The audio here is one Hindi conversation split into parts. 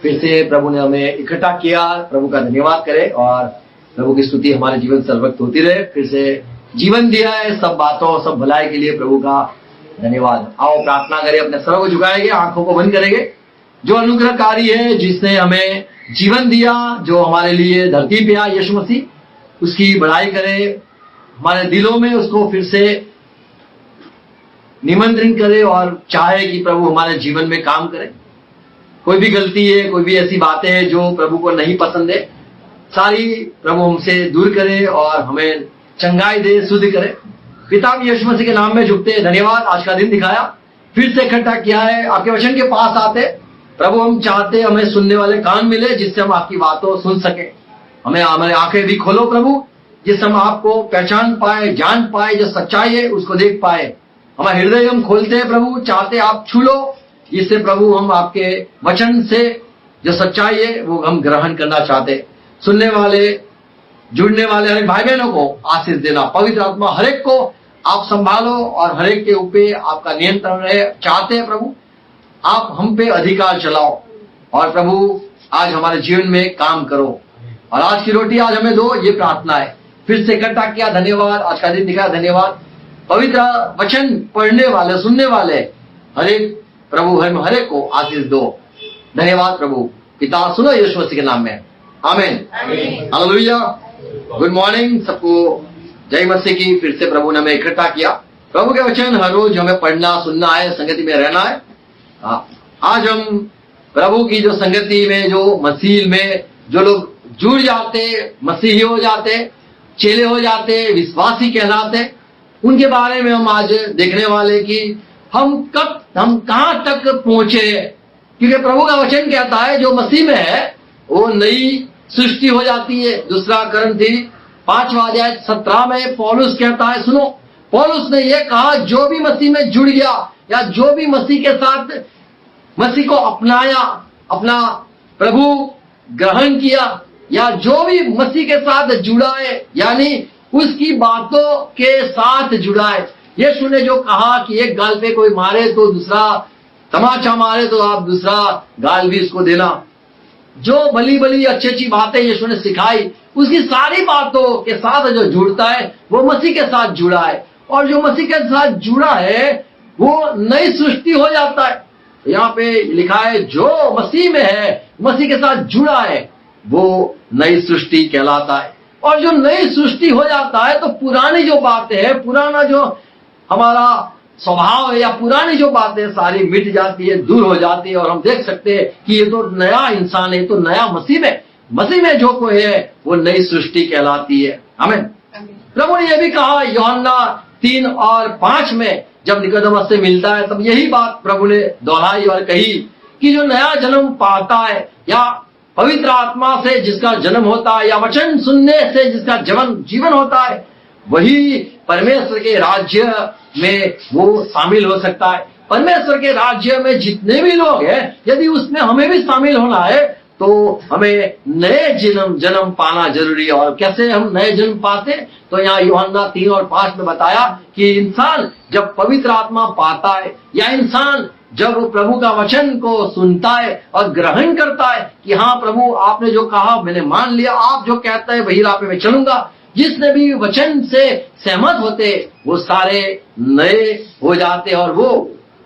फिर से प्रभु ने हमें इकट्ठा किया। प्रभु का धन्यवाद करें और प्रभु की स्तुति हमारे जीवन सर्वक्त होती रहे। फिर से जीवन दिया है सब बातों सब भलाई के लिए प्रभु का धन्यवाद। आओ प्रार्थना करें, अपने सर को झुकाएंगे, आंखों को बंद करेंगे। जो अनुग्रहकारी है, जिसने हमें जीवन दिया, जो हमारे लिए धरती पे आया यीशु मसीह, उसकी बड़ाई करें, हमारे दिलों में उसको फिर से निमंत्रण करे और चाहे कि प्रभु हमारे जीवन में काम करे। कोई भी गलती है, कोई भी ऐसी बातें हैं जो प्रभु को नहीं पसंद है, सारी प्रभु हमसे दूर करे और हमें चंगाई दे, शुद्ध करे। पिता यीशु मसीह के नाम में झुकते हैं। धन्यवाद, आज का दिन दिखाया, फिर से इकट्ठा किया है, आपके वचन के पास आते प्रभु। हम चाहते हमें सुनने वाले कान मिले जिससे हम आपकी बातों सुन सके। हमें हमारे आंखें भी खोलो प्रभु, जिससे हम आपको पहचान पाए, जान पाए, जो सच्चाई है उसको देख पाए। हमारा हृदय हम खोलते हैं प्रभु, चाहते आप छू लो, जिससे प्रभु हम आपके वचन से जो सच्चाई है वो हम ग्रहण करना चाहते। सुनने वाले, जुड़ने वाले हर भाई बहनों को आशीष देना। पवित्र आत्मा हर एक को आप संभालो और हर एक के ऊपर आपका नियंत्रण रहे। चाहते हैं प्रभु आप हम पे अधिकार चलाओ और प्रभु आज हमारे जीवन में काम करो और आज की रोटी आज हमें दो, ये प्रार्थना है। फिर से इकट्ठा किया, धन्यवाद। आज का दिन दिखाया, धन्यवाद। पवित्र वचन पढ़ने वाले, सुनने वाले हर एक प्रभु हर एक को आशीष दो। धन्यवाद प्रभु। पिता सुनो यीशु मसीह के नाम में, आमीन। हालेलुया। गुड मॉर्निंग सबको, जय मसीह की। फिर से प्रभु ने हमें इकट्ठा किया। प्रभु के वचन हर रोज हमें पढ़ना, सुनना है, संगति में रहना है। आज हम प्रभु की जो संगति में, जो मसीह में जो लोग जुड़ जाते, मसीही हो जाते, चेले हो जाते, विश्वासी कहलाते, उनके बारे में हम आज देखने वाले कि हम कहां तक पहुंचे। क्योंकि प्रभु का वचन कहता है जो मसीह में है वो नई सृष्टि हो जाती है। दूसरा कुरिन्थी 5:17 में पौलुस कहता है, सुनो, पौलुस ने यह कहा, जो भी मसीह में जुड़ गया या जो भी मसीह के साथ मसीह को अपनाया, अपना प्रभु ग्रहण किया, या जो भी मसीह के साथ जुड़ा है, यानी उसकी बातों के साथ जुड़ा है। यीशु ने जो कहा कि एक गाल पे कोई मारे तो दूसरा, तमाचा मारे तो आप दूसरा गाल भी उसको देना। जो भली भली अच्छी अच्छी बातें यीशु ने सिखाई, उसकी सारी बातों के साथ जो जुड़ता है वो मसीह के साथ जुड़ा है। और जो मसीह के साथ जुड़ा है वो नई सृष्टि हो जाता है। यहाँ पे लिखा है जो मसीह में है, मसीह के साथ जुड़ा है, वो नई सृष्टि कहलाता है। और जो नई सृष्टि हो जाता है तो पुरानी जो बातें हैं, पुराना जो हमारा स्वभाव है या पुरानी जो बातें सारी मिट जाती है, दूर हो जाती है। और हम देख सकते हैं कि ये तो नया इंसान है, तो नया मसीह में जो कोई है वो नई सृष्टि कहलाती है। आमीन। प्रभु ने यह भी कहा यूहन्ना 3:5 में, जब निकोदेमस से मिलता है तब यही बात प्रभु ने दोहराई और कही कि जो नया जन्म पाता है, या पवित्र आत्मा से जिसका जन्म होता है, या वचन सुनने से जिसका जीवन होता है, वही परमेश्वर के राज्य में वो शामिल हो सकता है। परमेश्वर के राज्य में जितने भी लोग हैं, यदि उसमें हमें भी शामिल होना है तो हमें नए जन्म पाना जरूरी है। और कैसे हम नए जन्म पाते, तो यहाँ यूहन्ना 3:5 में बताया कि इंसान जब पवित्र आत्मा पाता है, या इंसान जब प्रभु का वचन को सुनता है और ग्रहण करता है कि हाँ प्रभु आपने जो कहा मैंने मान लिया, आप जो कहते हैं वही राह पे मैं चलूंगा, जिसने भी वचन से सहमत होते वो सारे नए हो जाते और वो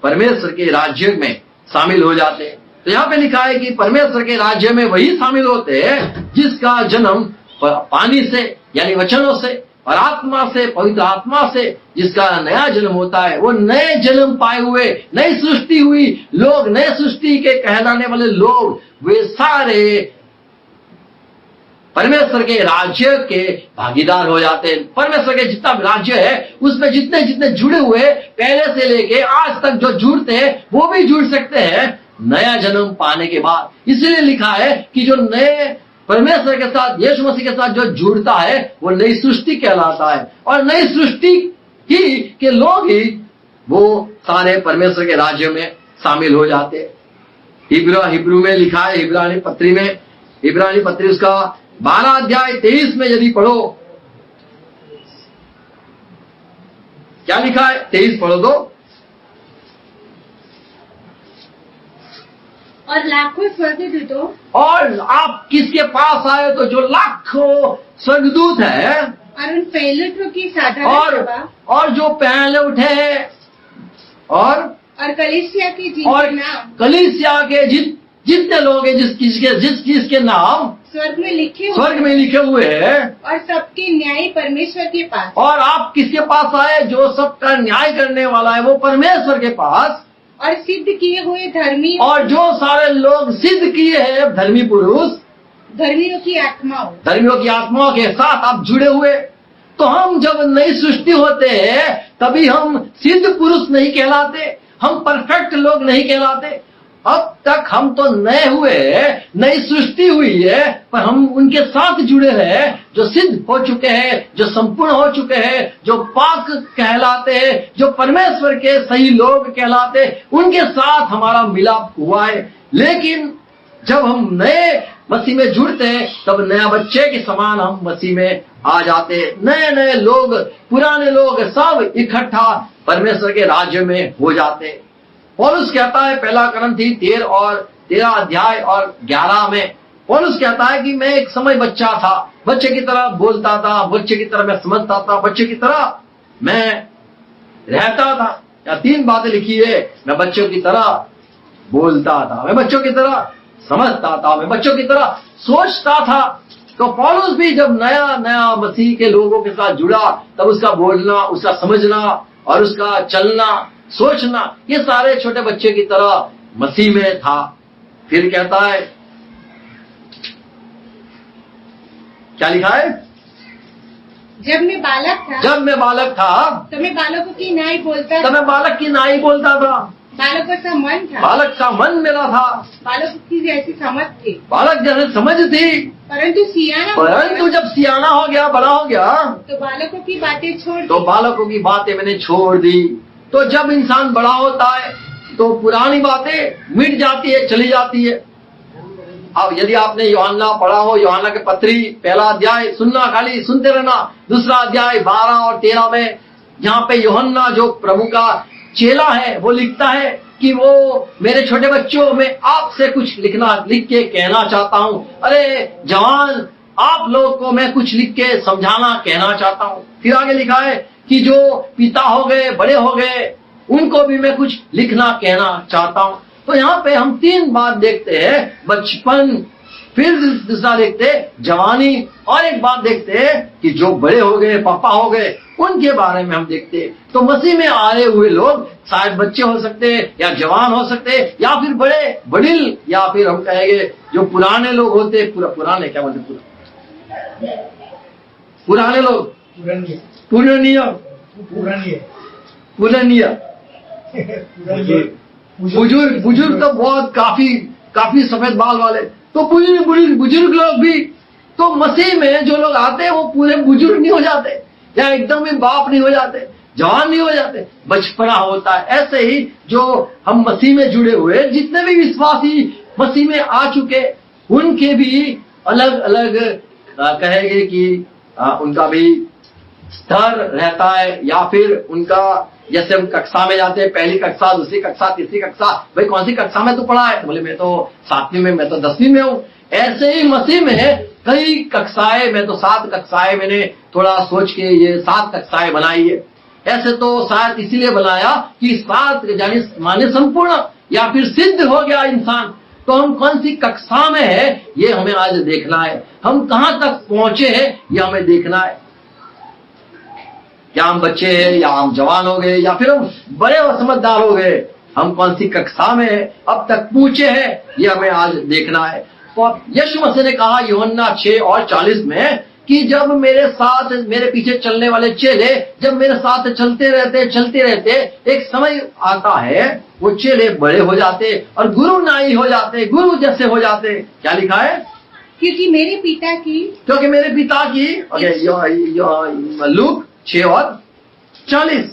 परमेश्वर के राज्य में शामिल हो जाते हैं। तो यहाँ पे लिखा है कि परमेश्वर के राज्य में वही शामिल होते हैं जिसका जन्म पानी से यानी वचनों से और आत्मा से, पवित्र आत्मा से जिसका नया जन्म होता है। वो नए जन्म पाए हुए, नई सृष्टि हुई लोग, नए सृष्टि के कहलाने वाले लोग, वे सारे परमेश्वर के राज्य के भागीदार हो जाते हैं। परमेश्वर के जितना राज्य है उसमें जितने जितने जुड़े हुए, पहले से लेके आज तक जो जुड़ते हैं वो भी जुड़ सकते हैं नया जन्म पाने के बाद। इसलिए लिखा है कि जो नए परमेश्वर के साथ, यीशु मसीह के साथ जो जुड़ता है वो नई सृष्टि कहलाता है। और नई सृष्टि ही के लोग ही वो सारे परमेश्वर के राज्य में शामिल हो जाते हैं। हिब्रू में लिखा है, इब्रानी पत्री उसका 12:23 में यदि पढ़ो, क्या लिखा है? 23 पढ़ो तो। और लाखों स्वर्गदूतों और आप किसके पास आए तो जो लाखों स्वर्गदूत है और उन पहलुओं की साधारण सभा और जो पहले उठे और कलीसिया के और जिनके नाम कलीसिया के जितने लोग हैं जिस किसके नाम स्वर्ग में लिखे हुए हैं और सबके न्यायी परमेश्वर के पास। और आप किसके पास आए जो सबका न्याय करने वाला है, वो परमेश्वर के पास। और सिद्ध किए हुए धर्मी और जो सारे लोग सिद्ध किए हैं धर्मी पुरुष, धर्मियों की आत्माओं के साथ आप जुड़े हुए। तो हम जब नई सृष्टि होते हैं तभी हम सिद्ध पुरुष नहीं कहलाते, हम परफेक्ट लोग नहीं कहलाते। अब तक हम तो नए हुए, नई सृष्टि हुई है, पर हम उनके साथ जुड़े हैं जो सिद्ध हो चुके हैं, जो संपूर्ण हो चुके हैं, जो पाक कहलाते हैं, जो परमेश्वर के सही लोग कहलाते हैं, उनके साथ हमारा मिलाप हुआ है। लेकिन जब हम नए मसीह में जुड़ते हैं तब नया बच्चे के समान हम मसीह में आ जाते हैं। नए नए लोग, पुराने लोग सब इकट्ठा परमेश्वर के राज्य में हो जाते हैं। पौलुस कहता है पहला कुरिन्थी 13 अध्याय और 11 में पौलुस कहता है कि मैं एक समय बच्चा था, बच्चे की तरह बोलता था, बच्चे की तरह मैं समझता था, बच्चे की तरह मैं रहता था। या 3 बातें लिखी है, मैं बच्चों की तरह बोलता था, मैं बच्चों की तरह समझता था, मैं बच्चों की तरह सोचता था। तो पौलुस भी जब नया नया मसीह के लोगों के साथ जुड़ा तब उसका बोलना, उसका समझना और उसका चलना, सोचना ये सारे छोटे बच्चे की तरह मसीह में था। फिर कहता है, क्या लिखा है? जब मैं बालक था तो मैं बालकों की नाई बोलता था, मैं बालक की नाई बोलता था, बालकों सा मन था, बालक सा मन मेरा था, बालकों की जैसी समझ थी, बालक जैसे समझ थी। परंतु जब सियाना हो गया, बड़ा हो गया, तो बालकों की बातें मैंने छोड़ दी। तो जब इंसान बड़ा होता है तो पुरानी बातें मिट जाती है, चली जाती है। अब यदि आपने यूहन्ना पढ़ा हो, यूहन्ना के पत्री पहला अध्याय सुनना, खाली सुनते रहना। दूसरा अध्याय 12 और 13 में यहाँ पे यूहन्ना जो प्रभु का चेला है वो लिखता है कि वो मेरे छोटे बच्चों में आपसे कुछ लिख के कहना चाहता हूँ। अरे जवान, आप लोग को मैं कुछ लिख के समझाना, कहना चाहता हूँ। फिर आगे लिखा है कि जो पिता हो गए, बड़े हो गए, उनको भी मैं कुछ लिखना, कहना चाहता हूँ। तो यहाँ पे हम 3 बात देखते हैं, बचपन, फिर दूसरा देखते हैं जवानी, और एक बात देखते हैं कि जो बड़े हो गए, पापा हो गए, उनके बारे में हम देखते हैं। तो मसीह में आए हुए लोग शायद बच्चे हो सकते हैं, या जवान हो सकते हैं, या फिर बड़े वडील, या फिर हम कहेंगे जो पुराने लोग होते, पुराने क्या बोलते, पुराने लोग, पुरानिया, बुजुर्ग तो बहुत काफी सफेद बाल वाले, तो बुजुर्ग लोग भी। तो मसीह में जो लोग आते हैं वो पूरे बुजुर्ग नहीं हो जाते, या एकदम ही बाप नहीं हो जाते, जवान नहीं हो जाते, बचपना होता है। ऐसे ही जो हम मसीह में जुड़े हुए जितने भी विश्वासी मसीह में आ चुके, उनके भी अलग अलग कहेंगे कि उनका भी स्तर रहता है, या फिर उनका, जैसे हम कक्षा में जाते हैं, पहली कक्षा, दूसरी कक्षा, तीसरी कक्षा, भाई कौन सी कक्षा में तू पढ़ा है? बोले मैं तो 7वीं में, मैं तो 10वीं में हूँ। ऐसे ही मसीह में कई कक्षाएं, मैं तो 7 कक्षाएं, मैंने थोड़ा सोच के ये 7 कक्षाएं बनाई है। ऐसे तो शायद इसीलिए बनाया कि 7 यानी माने संपूर्ण या फिर सिद्ध हो गया इंसान। तो हम कौन सी कक्षा में है ये हमें आज देखना है, हम कहाँ तक पहुंचे हैं ये हमें देखना है। या हम बच्चे हैं, या हम जवान हो गए, या फिर हम बड़े और समझदार हो गए, हम कौन सी कक्षा में अब तक पूछे हैं ये हमें आज देखना है। तो यीशु मसीह ने कहा यूहन्ना 6 और 40 में कि जब मेरे साथ, मेरे पीछे चलने वाले चेले जब मेरे साथ चलते रहते एक समय आता है वो चेले बड़े हो जाते और गुरु नाई हो जाते, गुरु जैसे हो जाते। क्या लिखा है? क्योंकि मेरे पिता की लूक 6 और 40।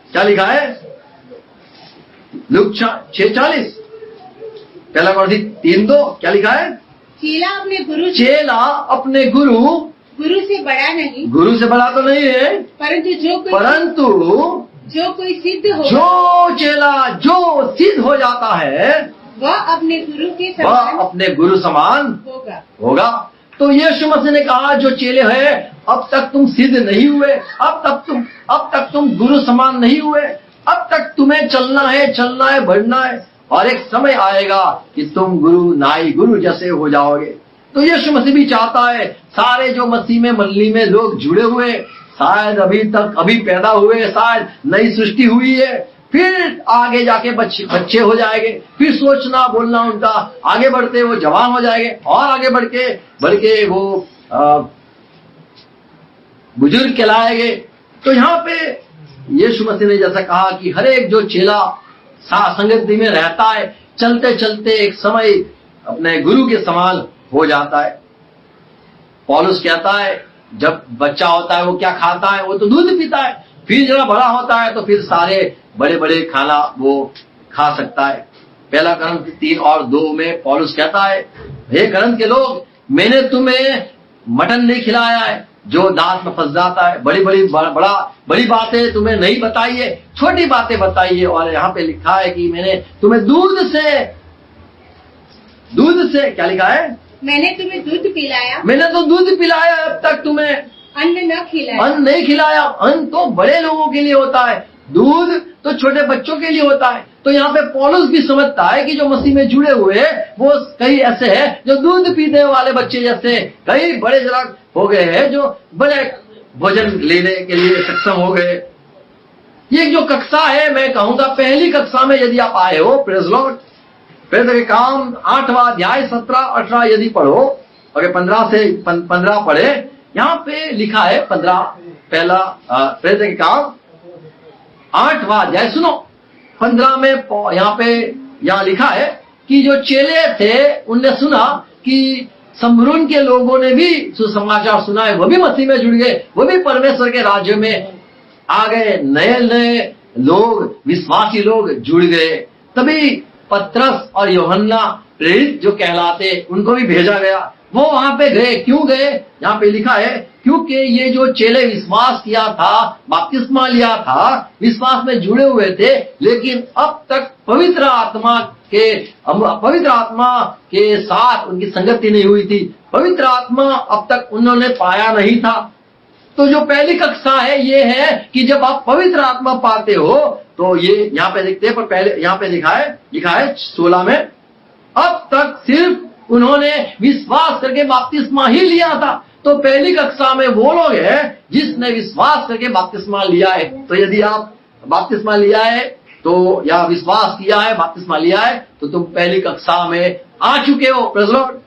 क्या लिखा है? लूक 6:40। पहला कुरिन्थी 3:2। क्या लिखा है? चेला अपने गुरु से बड़ा नहीं, गुरु से बड़ा तो नहीं है, परंतु जो कोई सिद्ध हो, जो चेला जो सिद्ध हो जाता है, वह अपने गुरु के वह समान अपने गुरु समान होगा। तो यीशु मसीह ने कहा, जो चेले हैं, अब तक तुम सिद्ध नहीं हुए, अब तक तुम गुरु समान नहीं हुए, अब तक तुम्हें चलना है, बढ़ना है, और एक समय आएगा कि तुम गुरु जैसे हो जाओगे। तो यीशु मसीह भी चाहता है सारे जो मसीह में मंडली में लोग जुड़े हुए, शायद अभी पैदा हुए, शायद नई सृष्टि हुई है, फिर आगे जाके बच्चे हो जाएंगे, फिर सोचना बोलना उनका आगे बढ़ते वो जवान हो जाएंगे, और आगे बढ़ के वो बुजुर्ग कहलाएंगे। तो यहाँ पे यीशु मसीह ने जैसा कहा कि हर एक जो चेला संगति में रहता है, चलते चलते एक समय अपने गुरु के समान हो जाता है। पौलुस कहता है, जब बच्चा होता है वो क्या खाता है? वो तो दूध पीता है। फिर जरा बड़ा होता है तो फिर सारे बड़े बड़े खाना वो खा सकता है। पहला करंथ 3:2 में पौलुस कहता है, हे करंथ के लोग, मैंने तुम्हें मटन नहीं खिलाया है जो दांत में फंस जाता है, बड़ी बातें तुम्हें नहीं बताई है, छोटी बातें बताई है। और यहाँ पे लिखा है कि मैंने तुम्हें दूध से क्या लिखा है? मैंने तुम्हें दूध पिलाया। मैंने तो दूध पिलाया, अब तक तुम्हें अन्न नहीं खिलाया। अन्न तो बड़े लोगों के लिए होता है, दूध तो छोटे बच्चों के लिए होता है। तो यहाँ पे पौलुस भी समझता है कि जो मसीह में जुड़े हुए वो कई ऐसे हैं जो दूध पीने वाले बच्चे जैसे, कई बड़े जरा हो गए हैं जो बड़े भोजन लेने के लिए सक्षम हो गए। ये जो कक्षा है, मैं कहूंगा पहली कक्षा में यदि आप आए हो, प्रेज़ लॉर्ड, प्रेरितों के काम 8वां अध्याय 17-18 यदि पढ़ो, अगर 15 से 15 पढ़े, यहाँ पे लिखा है 15 पहला प्रेरितों के काम 8वां अध्याय सुनो 15 में यहाँ लिखा है कि जो चेले थे उनने सुना कि समरून के लोगों ने भी सुसमाचार सुना है, वो भी मसीह में जुड़ गए, वो भी परमेश्वर के राज्य में आ गए, नए लोग, विश्वासी लोग जुड़ गए। तभी पतरस और यूहन्ना प्रेरित जो कहलाते, उनको भी भेजा गया। वो वहां पे गए। क्यों गए? यहाँ पे लिखा है, क्योंकि ये जो चेले विश्वास किया था, बपतिस्मा लिया था, विश्वास में जुड़े हुए थे, लेकिन अब तक पवित्र आत्मा के साथ उनकी संगति नहीं हुई थी, पवित्र आत्मा अब तक उन्होंने पाया नहीं था। तो जो पहली कक्षा है ये है कि जब आप पवित्र आत्मा पाते हो, तो ये यहाँ पे देखते हैं, पर पहले यहाँ पे लिखा है 16 में, अब तक सिर्फ उन्होंने विश्वास करके बपतिस्मा ही लिया था। तो पहली कक्षा में वो लोग हैं जिसने विश्वास करके बपतिस्मा लिया है। तो यदि आप बपतिस्मा लिया है तो, या विश्वास किया है, बपतिस्मा लिया है, तो तुम पहली कक्षा में आ चुके हो। Praise Lord.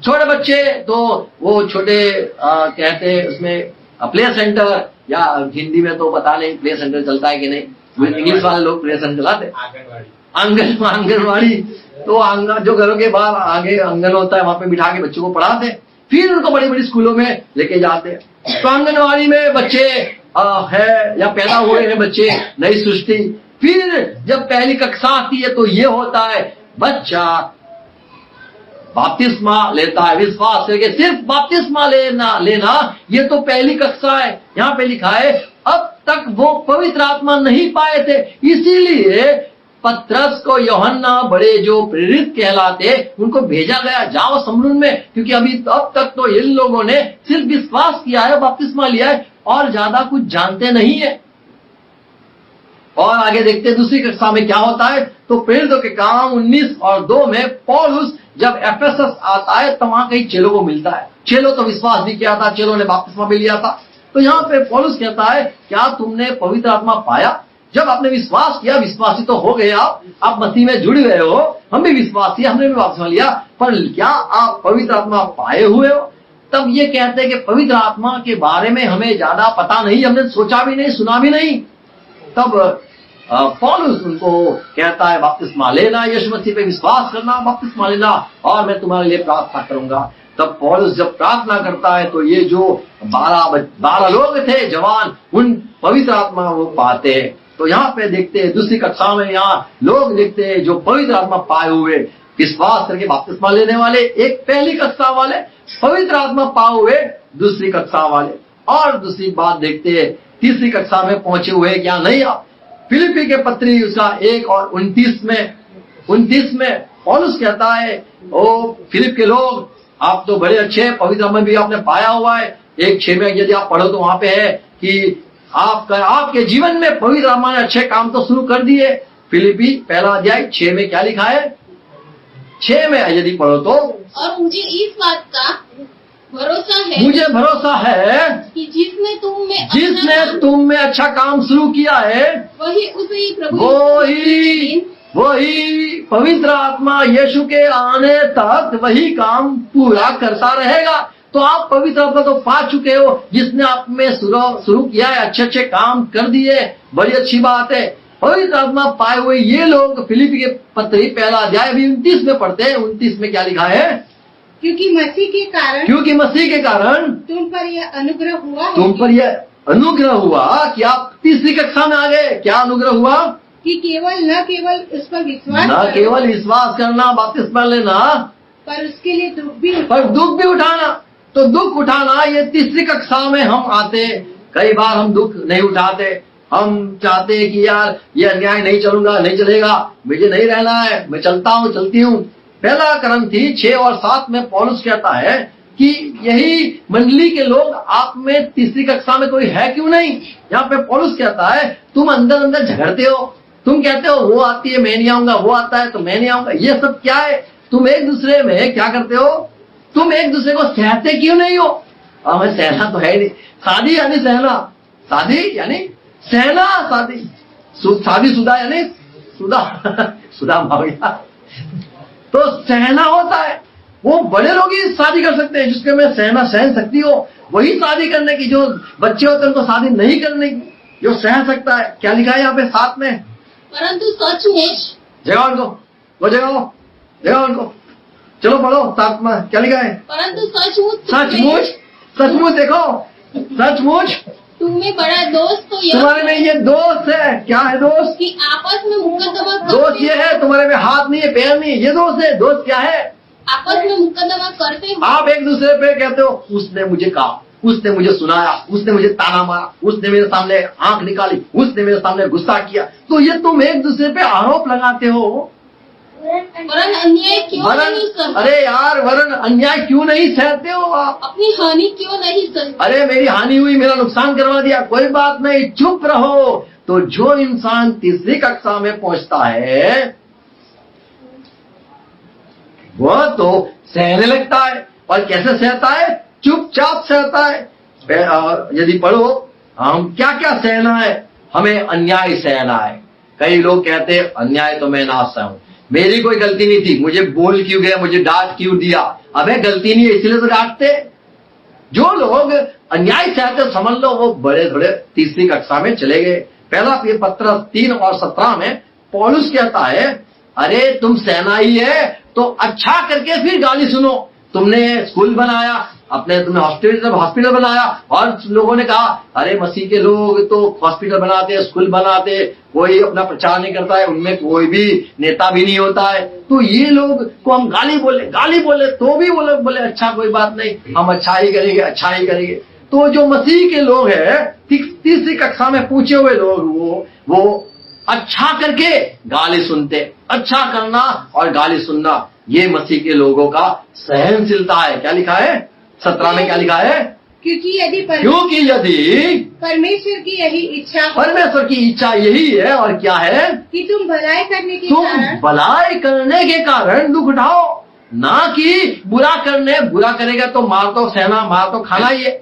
छोटे बच्चे तो वो छोटे कहते उसमें प्ले सेंटर, या हिंदी में तो पता नहीं प्ले सेंटर चलता है कि नहीं, इंग्लिश वाले लोग प्ले सेंटर चलाते, आंगनवाड़ी। तो जो घरों के बाहर आगे आंगन होता है, वहां पे बिठा के बच्चों को पढ़ाते, फिर उनको बड़ी बड़ी स्कूलों में लेके जाते। तो आंगनवाड़ी में बच्चे है या पैदा हुए हैं बच्चे, नई सृष्टि। फिर जब पहली कक्षा आती है तो ये होता है, बच्चा बपतिस्मा लेता है, विश्वास करके सिर्फ बपतिस्मा लेना ये तो पहली कक्षा है। यहाँ पे लिखा है अब तक वो पवित्र आत्मा नहीं पाए थे, इसीलिए पतरस को यूहन्ना बड़े जो प्रेरित कहलाते उनको भेजा गया, जाओ समरून में, क्योंकि अभी अब तक तो इन लोगों ने सिर्फ विश्वास किया है, बपतिस्मा लिया है, और ज्यादा कुछ जानते नहीं है। और आगे देखते हैं दूसरी कक्षा में क्या होता है। तो प्रेरितों के काम 19:2 में पौलुस जब एफेसस आता है तो वहां कई चेलों को मिलता है। चेलों तो विश्वास भी किया था, चेलों ने बपतिस्मा भी लिया था। तो यहाँ पे पौलुस कहता है, क्या तुमने पवित्र आत्मा पाया? जब आपने विश्वास किया, विश्वासी तो हो गए आप मसीह में जुड़ गए हो, हम भी विश्वासी, हमने भी बपतिस्मा लिया, पर क्या आप पवित्र आत्मा पाए हुए हो? तब ये कहते हैं कि पवित्र आत्मा के बारे में हमें ज्यादा पता नहीं, हमने सोचा भी नहीं, सुना भी नहीं। तब पौलुस उनको कहता है बपतिस्मा लेना, यीशु मसीह पे विश्वास करना, बपतिस्मा लेना, और मैं तुम्हारे लिए प्रार्थना करूंगा। तब पौलुस जब प्रार्थना करता है तो ये जो 12 लोग थे जवान, उन पवित्र आत्मा वो पाते हैं। तो यहाँ पे देखते हैं दूसरी कक्षा में, यहाँ लोग देखते हैं जो पवित्र आत्मा पाए हुए, विश्वास करके बपतिस्मा लेने वाले, एक पहली कक्षा वाले, पवित्र आत्मा पाए हुए दूसरी कक्षा वाले। और दूसरी बात देखते हैं, तीसरी कक्षा में पहुंचे हुए क्या नहीं आप। फिलिप्पी के पत्री उसका 1:29 में 29 में पौलुस कहता है, ओ फिलिप के लोग, आप तो बड़े अच्छे हैं, पवित्र आत्मा भी आपने पाया हुआ है। 1:6 में यदि आप पढ़ो तो वहां पे है कि आपके जीवन में पवित्र आत्मा ने अच्छे काम तो शुरू कर दिए। फिलिपी 1:6 में क्या लिखा है? 6 में यदि पढ़ो तो, और मुझे इस बात का भरोसा है कि जिसने तुम में अच्छा काम शुरू किया है, वही उसे प्रभु वही पवित्र आत्मा यीशु के आने तक वही काम पूरा करता रहेगा। तो आप पवित्र आत्मा तो पा चुके हो, जिसने आप में शुरू किया है, अच्छे अच्छे काम कर दिए, बड़ी अच्छी बात है। पवित्र आत्मा पाए हुए ये लोग फिलिपी के पत्री 1 अभी 29 में पढ़ते हैं। 29 में क्या लिखा है? क्योंकि मसीह के कारण तुम पर यह अनुग्रह हुआ कि आप तीसरी कक्षा में आ गए। क्या अनुग्रह हुआ? कि न केवल उस पर विश्वास करना, बपतिस्मा लेना, पर उसके लिए दुख भी उठाना। तो दुख उठाना, ये तीसरी कक्षा में हम आते। कई बार हम दुख नहीं उठाते, हम चाहते हैं कि यार ये अन्याय नहीं चलेगा, मुझे नहीं रहना है, मैं चलती हूँ। 1 कुरिन्थी 6 और 7 में पौलुस कहता है कि यही मंडली के लोग आप में तीसरी कक्षा में कोई है क्यों नहीं। यहाँ पे पौलुस कहता है, तुम अंदर अंदर झगड़ते हो, तुम कहते हो वो आती है मैं नहीं आऊंगा, वो आता है तो मैं नहीं आऊंगा। ये सब क्या है? तुम एक दूसरे में क्या करते हो? तुम एक दूसरे को सहते क्यों नहीं हो? हमें सहना तो है नहीं। शादी यानी सहना, शादी यानी सहना, शादीशुदा यानी सुधा भाविया। तो सहना होता है, वो बड़े लोग ही शादी कर सकते हैं, जिसके में सहन शक्ति हो, वही शादी करने की। जो बच्चे होते हैं उनको शादी नहीं करने की, जो सह सकता है। क्या लिखा है यहाँ पे 7 में? परंतु सचमुच, जगाओ उनको, वो जगाओ उनको, चलो पढ़ो 7 में क्या लिखा है? परंतु सचमुच, देखो सचमुच तुम्हें बड़ा दोस्त तो तुम्हारे में ये दोस्त है। क्या है दोस्त? कि आपस में मुकदमा दोस्त ये है, तुम्हारे में हाथ नहीं है, पैर नहीं है, ये दोस्त है। दोस्त क्या है? आपस में मुकदमा करते हो। आप एक दूसरे पे कहते हो, उसने मुझे कहा, उसने मुझे सुनाया, उसने मुझे ताना मारा, उसने मेरे सामने आंख निकाली, उसने मेरे सामने गुस्सा किया। तो ये तुम एक दूसरे पे आरोप लगाते हो। वरन अन्याय क्यों नहीं सहते? अरे यार, वरन अन्याय क्यों नहीं सहते हो आप? अपनी हानि क्यों नहीं सहते? अरे मेरी हानि हुई, मेरा नुकसान करवा दिया, कोई बात नहीं, चुप रहो। तो जो इंसान तीसरी कक्षा में पहुंचता है वह तो सहने लगता है। और कैसे सहता है? चुपचाप सहता है। यदि पढ़ो, हम क्या क्या सहना है? हमें अन्याय सहना है। कई लोग कहते हैं अन्याय तो मैं ना सहूं, मेरी कोई गलती नहीं थी, मुझे बोल क्यों गया, मुझे डांट क्यों दिया। अबे गलती नहीं है इसलिए तो डांटते। जो लोग अन्याय सहते समझ लो वो बड़े थोड़े तीसरी कक्षा में चले गए। 1 पत्र 3 और 17 में पौलुस कहता है, अरे तुम सहना ही है तो अच्छा करके फिर गाली सुनो। तुमने स्कूल बनाया, तुमने हॉस्पिटल बनाया, और लोगों ने कहा अरे मसीह के लोग तो हॉस्पिटल बनाते, स्कूल बनाते, कोई अपना प्रचार नहीं करता है, उनमें कोई भी नेता भी नहीं होता है। तो ये लोग को हम गाली बोले तो भी वो लोग बोले अच्छा कोई बात नहीं, हम अच्छा ही करेंगे। तो जो मसीह के लोग हैं, तीसरी कक्षा में पूछे हुए लोग, वो अच्छा करके गाली सुनते। अच्छा करना और गाली सुनना, ये मसीह के लोगों का सहनशीलता है। क्या लिखा है 17 में? क्या लिखा है? क्योंकि यदि परमेश्वर की यही इच्छा, परमेश्वर की इच्छा यही है, और क्या है? कि तुम भलाई करने के कारण दुख उठाओ, ना कि बुरा करेगा तो मार तो खाना ही है।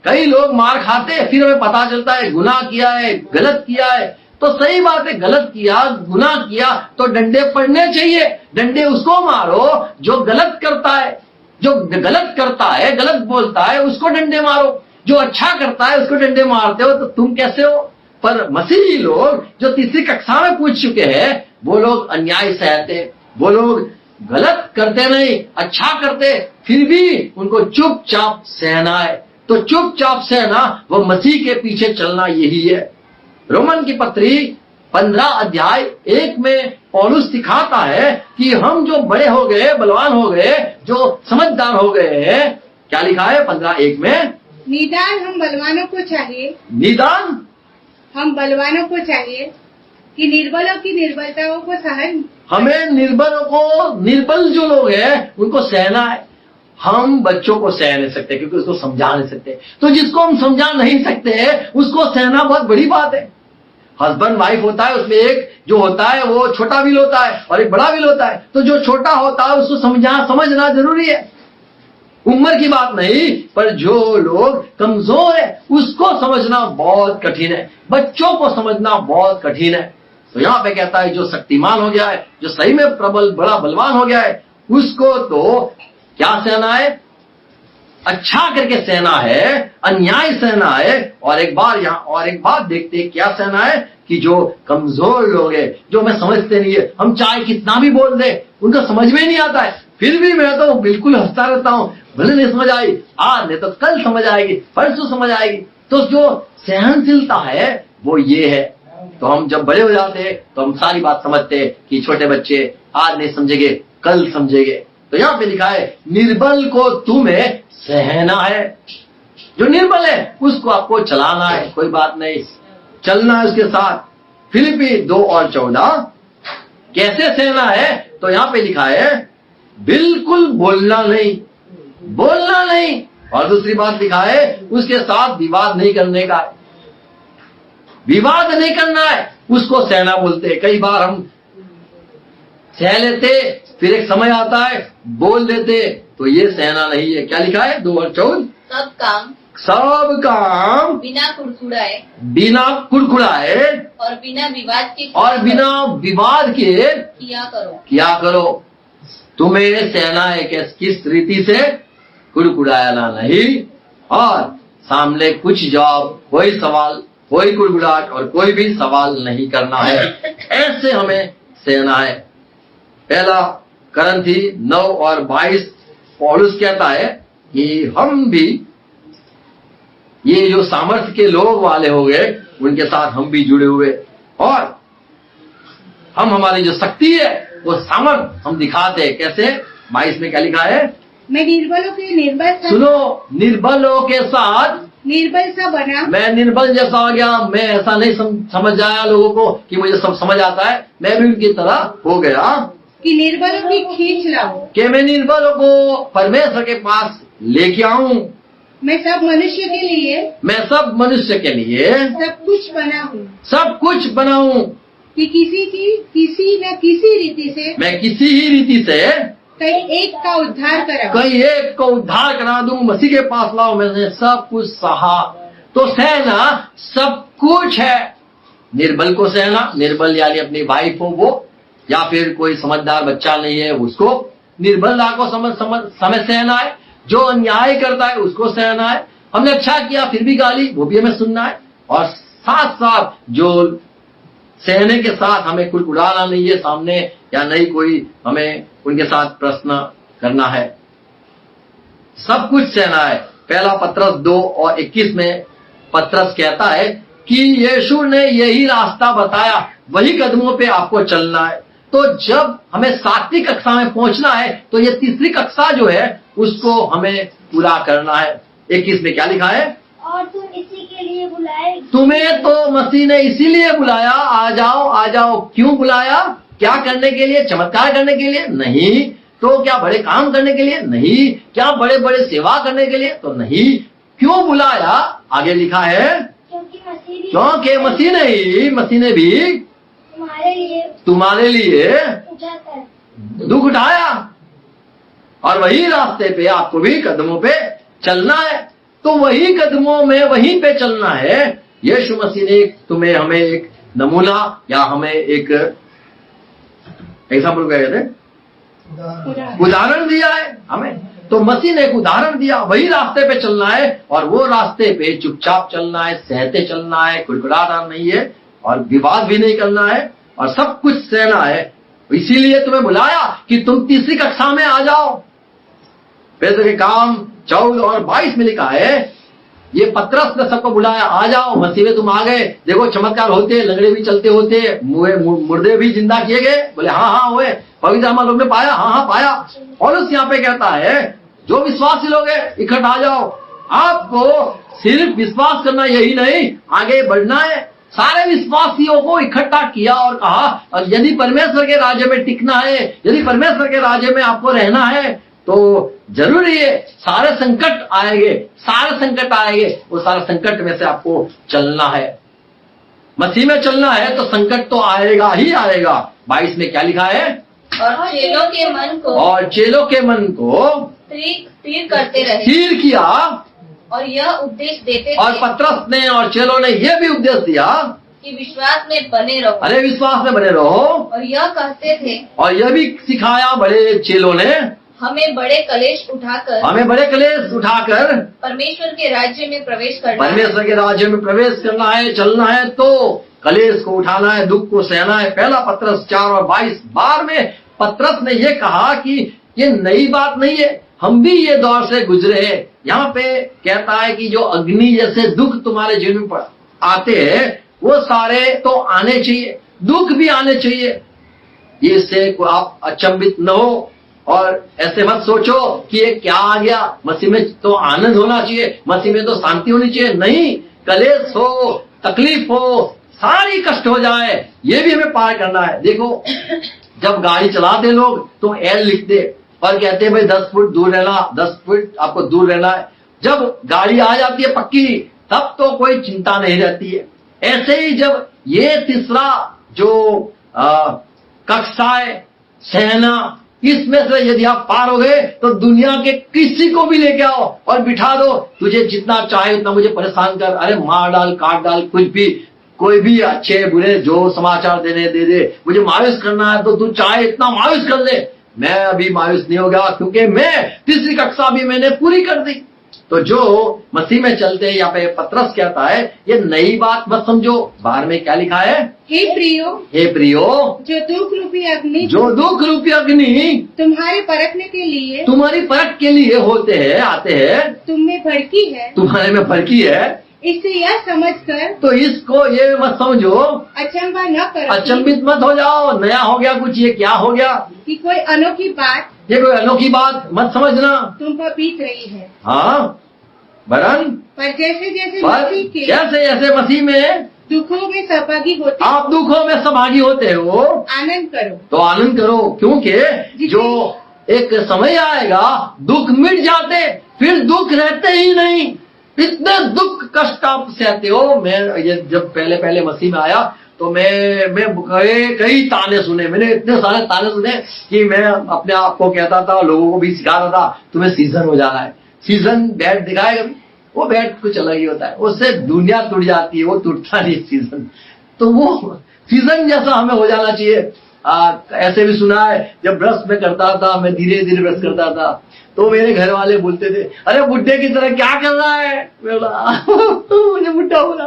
कई लोग मार खाते हैं, फिर हमें पता चलता है गुनाह किया है, गलत किया है। तो सही बात है, गलत किया, गुनाह किया तो डंडे पड़ने चाहिए। डंडे उसको मारो जो गलत करता है, गलत बोलता है, उसको डंडे मारो। जो अच्छा करता है उसको डंडे मारते हो, तो तुम कैसे हो? पर मसीही लोग जो तीसरी कक्षा में पूछ चुके हैं, वो लोग अन्याय सहते, वो लोग गलत करते नहीं, अच्छा करते, फिर भी उनको चुपचाप सहना है। तो चुपचाप सहना, वो मसीह के पीछे चलना, यही है। रोमन की पत्री 15:1 में पौलुस सिखाता है कि हम जो बड़े हो गए, बलवान हो गए, जो समझदार हो गए हैं, क्या लिखा है 15:1 में? निदान हम बलवानों को चाहिए, कि निर्बलों की निर्बलताओं को सहन, हमें निर्बलों को, निर्बल जो लोग हैं उनको सहना है। हम बच्चों को सह नहीं सकते क्योंकि उसको समझा नहीं सकते, तो जिसको हम समझा नहीं सकते उसको सहना बहुत बड़ी बात है। हस्बैंड वाइफ होता है, उसमें एक जो होता है वो छोटा बिल होता है और एक बड़ा बिल होता है, तो जो छोटा होता है उसको समझना जरूरी है। उम्र की बात नहीं, पर जो लोग कमजोर है उसको समझना बहुत कठिन है, बच्चों को समझना बहुत कठिन है। तो यहाँ पे कहता है जो शक्तिमान हो गया है, जो सही में प्रबल बड़ा बलवान हो गया है, उसको तो क्या सहना है? अच्छा करके सहना है, अन्याय सहना है। और एक बात देखते हैं क्या सहना है कि जो कमजोर लोग हैं, जो हमें समझते नहीं है, हम चाहे कितना भी बोल दे उनको समझ में नहीं आता है, फिर भी मैं तो बिल्कुल हंसता रहता हूं, भले नहीं समझ आई आज, नहीं तो कल समझ आएगी, परसों समझ आएगी। तो जो सहनशीलता है वो ये है। तो हम जब बड़े हो जाते हैं तो हम सारी बात समझते हैं कि छोटे बच्चे आज नहीं समझेंगे कल समझेंगे। तो यहाँ पे लिखा है निर्बल को तुम्हें सहना है। जो निर्बल है उसको आपको चलाना है, कोई बात नहीं, चलना है उसके साथ। फिलिपी 2:14 कैसे सहना है? तो यहाँ पे लिखा है बिल्कुल बोलना नहीं, बोलना नहीं। और दूसरी बात लिखा है उसके साथ विवाद नहीं करने का, विवाद नहीं करना है, उसको सहना बोलते हैं। कई बार हम सह लेते, फिर एक समय आता है बोल देते, तो ये सहना नहीं है। क्या लिखा है 2:14? सब काम बिना कुड़कुड़ाए और बिना विवाद के किया करो। तुम्हें सहना है किस रीति से? कुड़कुड़ाना नहीं, और सामने कुछ जवाब, कोई सवाल, कोई कुड़कुड़ाहट और कोई भी सवाल नहीं करना है। ऐसे हमें सहना है। पहला करंथी 9:22 पौलुस कहता है कि हम भी ये जो सामर्थ्य के लोग वाले हो गए उनके साथ हम भी जुड़े हुए, और हम हमारी जो शक्ति है वो सामर्थ्य हम दिखाते हैं। कैसे? 22 में क्या लिखा है? मैं निर्बलों के निर्बल, सुनो, निर्बलों के साथ निर्बल सा बना। मैं निर्बल जैसा हो गया, मैं ऐसा नहीं समझ आया लोगों को कि मुझे सब समझ आता है, मैं भी उनकी तरह हो गया कि निर्बलों की खींच लाऊं, कि मैं निर्बलों को परमेश्वर के पास लेके आऊं। मैं सब मनुष्य के लिए सब कुछ बना हूँ, सब कुछ बनाऊं कि किसी न किसी रीति से, मैं किसी ही रीति से कहीं एक का उद्धार करा दूं। मसीह के पास लाओ, मैंने सब कुछ सहा। तो सहना सब कुछ है। निर्बल को सहना, निर्बल यानी अपनी वाइफ हो वो, या फिर कोई समझदार बच्चा नहीं है उसको निर्बलता को समय सहना है। जो अन्याय करता है उसको सहना है। हमने अच्छा किया फिर भी गाली, वो भी हमें सुनना है। और साथ साथ जो सहने के साथ हमें कुड़कुड़ाना नहीं है सामने, या नहीं कोई हमें उनके साथ प्रश्न करना है। सब कुछ सहना है। पहला पत्रस 2:21 में पत्रस कहता है कि यीशु ने यही रास्ता बताया, वही कदमों पे आपको चलना है। तो जब हमें 7वीं कक्षा में पहुंचना है तो ये 3री कक्षा जो है उसको हमें पूरा करना है। 21 में क्या लिखा है? और तुम इसी के लिए बुलाए, तुम्हें तो मसीह ने इसीलिए बुलाया, आ जाओ आ जाओ। क्यों बुलाया? क्या करने के लिए? चमत्कार करने के लिए? नहीं। तो क्या बड़े काम करने के लिए? नहीं। क्या बड़े बड़े सेवा करने के लिए? तो नहीं। क्यों बुलाया? आगे लिखा है क्योंकि मसीह ने भी तुम्हारे लिए दुख उठाया, और वही रास्ते पे आपको भी कदमों पे चलना है। तो वही कदमों में वहीं पे चलना है। यीशु मसीह ने हमें एक नमूना, या हमें एक एग्जाम्पल कहते हैं, उदाहरण दिया है हमें। तो मसीह ने एक उदाहरण दिया, वही रास्ते पे चलना है, और वो रास्ते पे चुपचाप चलना है, सहते चलना है, कुड़कुड़ाना नहीं है, और विवाद भी नहीं करना है, और सब कुछ सहना है। इसीलिए तुम्हें बुलाया कि तुम 3री कक्षा में आ जाओ। पेत्र के काम 14 और 22 में लिखा है, ये पत्रस ने सबको बुलाया, आ जाओ मसीह में तुम आ गए। देखो चमत्कार होते, लंगड़े भी चलते होते, मुर्दे भी जिंदा किए गए। बोले हाँ हुए। पवित्र आत्मा लोग ने पाया, हाँ पाया। और उस यहाँ पे कहता है जो विश्वासी लोग हैं इकट्ठा आ जाओ। आपको सिर्फ विश्वास करना यही नहीं, आगे बढ़ना है। सारे विश्वासियों को इकट्ठा किया और कहा यदि परमेश्वर के राज्य में टिकना है, यदि परमेश्वर के राज्य में आपको रहना है तो जरूरी है सारे संकट आएंगे, सारे संकट आएंगे, वो सारे संकट में से आपको चलना है। मसीह में चलना है तो संकट तो आएगा ही आएगा। 22 में क्या लिखा है? और चेलों के मन को स्थिर करते रहे, स्थिर किया और यह उपदेश देते और थे, पतरस ने और चेलों ने यह भी उपदेश दिया कि विश्वास में बने रहो। अरे विश्वास में बने रहो। और यह कहते थे, और यह भी सिखाया बड़े चेलों ने, हमें बड़े कलेश उठाकर परमेश्वर के राज्य में प्रवेश करना परमेश्वर के राज्य में प्रवेश करना है, चलना है तो कलेश को उठाना है, दुख को सहना है। पहला पतरस 4 और 22 बार में पतरस ने यह कहा कि ये नई बात नहीं है, हम भी ये दौर से गुजरे हैं। यहाँ पे कहता है कि जो अग्नि जैसे दुख तुम्हारे जीवन में आते हैं वो सारे तो आने चाहिए, दुख भी आने चाहिए। ये इससे आप अचंभित न हो और ऐसे मत सोचो कि ये क्या आ गया, मसीह में तो आनंद होना चाहिए, मसीह में तो शांति होनी चाहिए। नहीं, कलेश हो, तकलीफ हो, सारी कष्ट हो जाए, ये भी हमें पार करना है। देखो जब गाड़ी चलाते लोग तो एल लिखते और कहते हैं भाई 10 फुट दूर रहना, 10 फुट आपको दूर रहना है। जब गाड़ी आ जाती है पक्की तब तो कोई चिंता नहीं रहती है। ऐसे ही जब ये तीसरा जो कक्षा है सहना, इसमें से यदि आप पार हो गए तो दुनिया के किसी को भी लेके आओ और बिठा दो, तुझे जितना चाहे उतना मुझे परेशान कर, अरे मार डाल, काट डाल, कुछ भी, कोई भी अच्छे बुरे जो समाचार देने दे दे, मुझे मायूस करना है तो तू चाहे इतना मायूस कर ले, मैं अभी मायूस नहीं हो गया क्योंकि मैं तीसरी कक्षा भी मैंने पूरी कर दी। तो जो मसीह में चलते हैं, यहाँ पे पतरस कहता है ये नई बात मत समझो। बाहर में क्या लिखा है? हे प्रियो, जो दुख रूपी अग्नि तुम्हारी परख के लिए होते हैं, आते हैं, तुम्हारे में भड़की है, इससे यह समझकर तो इसको ये मत समझो, अचंभा न करो, अचंभित मत हो जाओ, नया हो गया कुछ, ये क्या हो गया कि कोई अनोखी बात, ये कोई अनोखी बात मत समझना तुम पर बीत रही है। हाँ वरन पर जैसे मसीह में दुखों में सहभागी होते, आप दुखों में सहभागी होते हो, आनंद करो, तो आनंद करो, क्योंकि जो एक समय आएगा दुख मिट जाते, फिर दुख रहते ही नहीं। इतने दुख कष्ट आप सहते हो। मैं ये जब पहले मसीह में आया तो मैं कई ताने सुने, मैंने इतने सारे ताने सुने कि मैं अपने आप को कहता था, लोगों को भी सिखाता था, तुम्हें सीजन हो जाना है। सीजन बैट दिखाएगा, वो बैट कुछ अलग ही होता है, उससे दुनिया टूट जाती है, वो टूटता नहीं सीजन। तो वो सीजन जैसा हमें हो जाना चाहिए। ऐसे भी सुना है जब ब्रश में करता था, मैं धीरे धीरे ब्रश करता था तो मेरे घर वाले बोलते थे, अरे बुड्ढे की तरह क्या कर रहा है। मैं बोला मुझे बुड्ढा बोला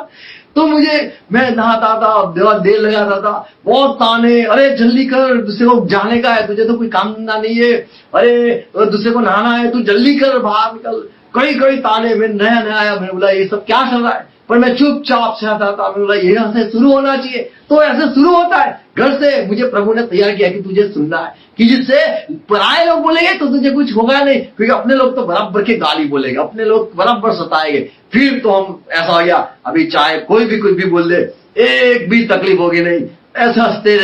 तो मैं नहाता था, देर लगाता था, बहुत ताने, अरे जल्दी कर, दूसरे को जाने का है, तुझे तो कोई काम धंधा नहीं है, अरे दूसरे को नहाना है, तू जल्दी कर, बाहर निकल, कई ताने। मैं नया आया, मैंने बोला ये सब क्या चल रहा है, पर मैं चुपचाप से आता था। मैंने बोला ये ऐसे शुरू होना चाहिए, तो ऐसे शुरू होता है घर से। मुझे प्रभु ने तैयार किया कि तुझे सुनना है, कि जिससे पराये लोग बोलेंगे तो तुझे कुछ होगा नहीं, क्योंकि अपने लोग तो बराबर के गाली बोलेंगे, अपने लोग बराबर सताएंगे। फिर तो हम ऐसा हो गया, अभी चाहे कोई भी कुछ भी बोल दे, एक भी तकलीफ होगी नहीं, ऐसे हंसते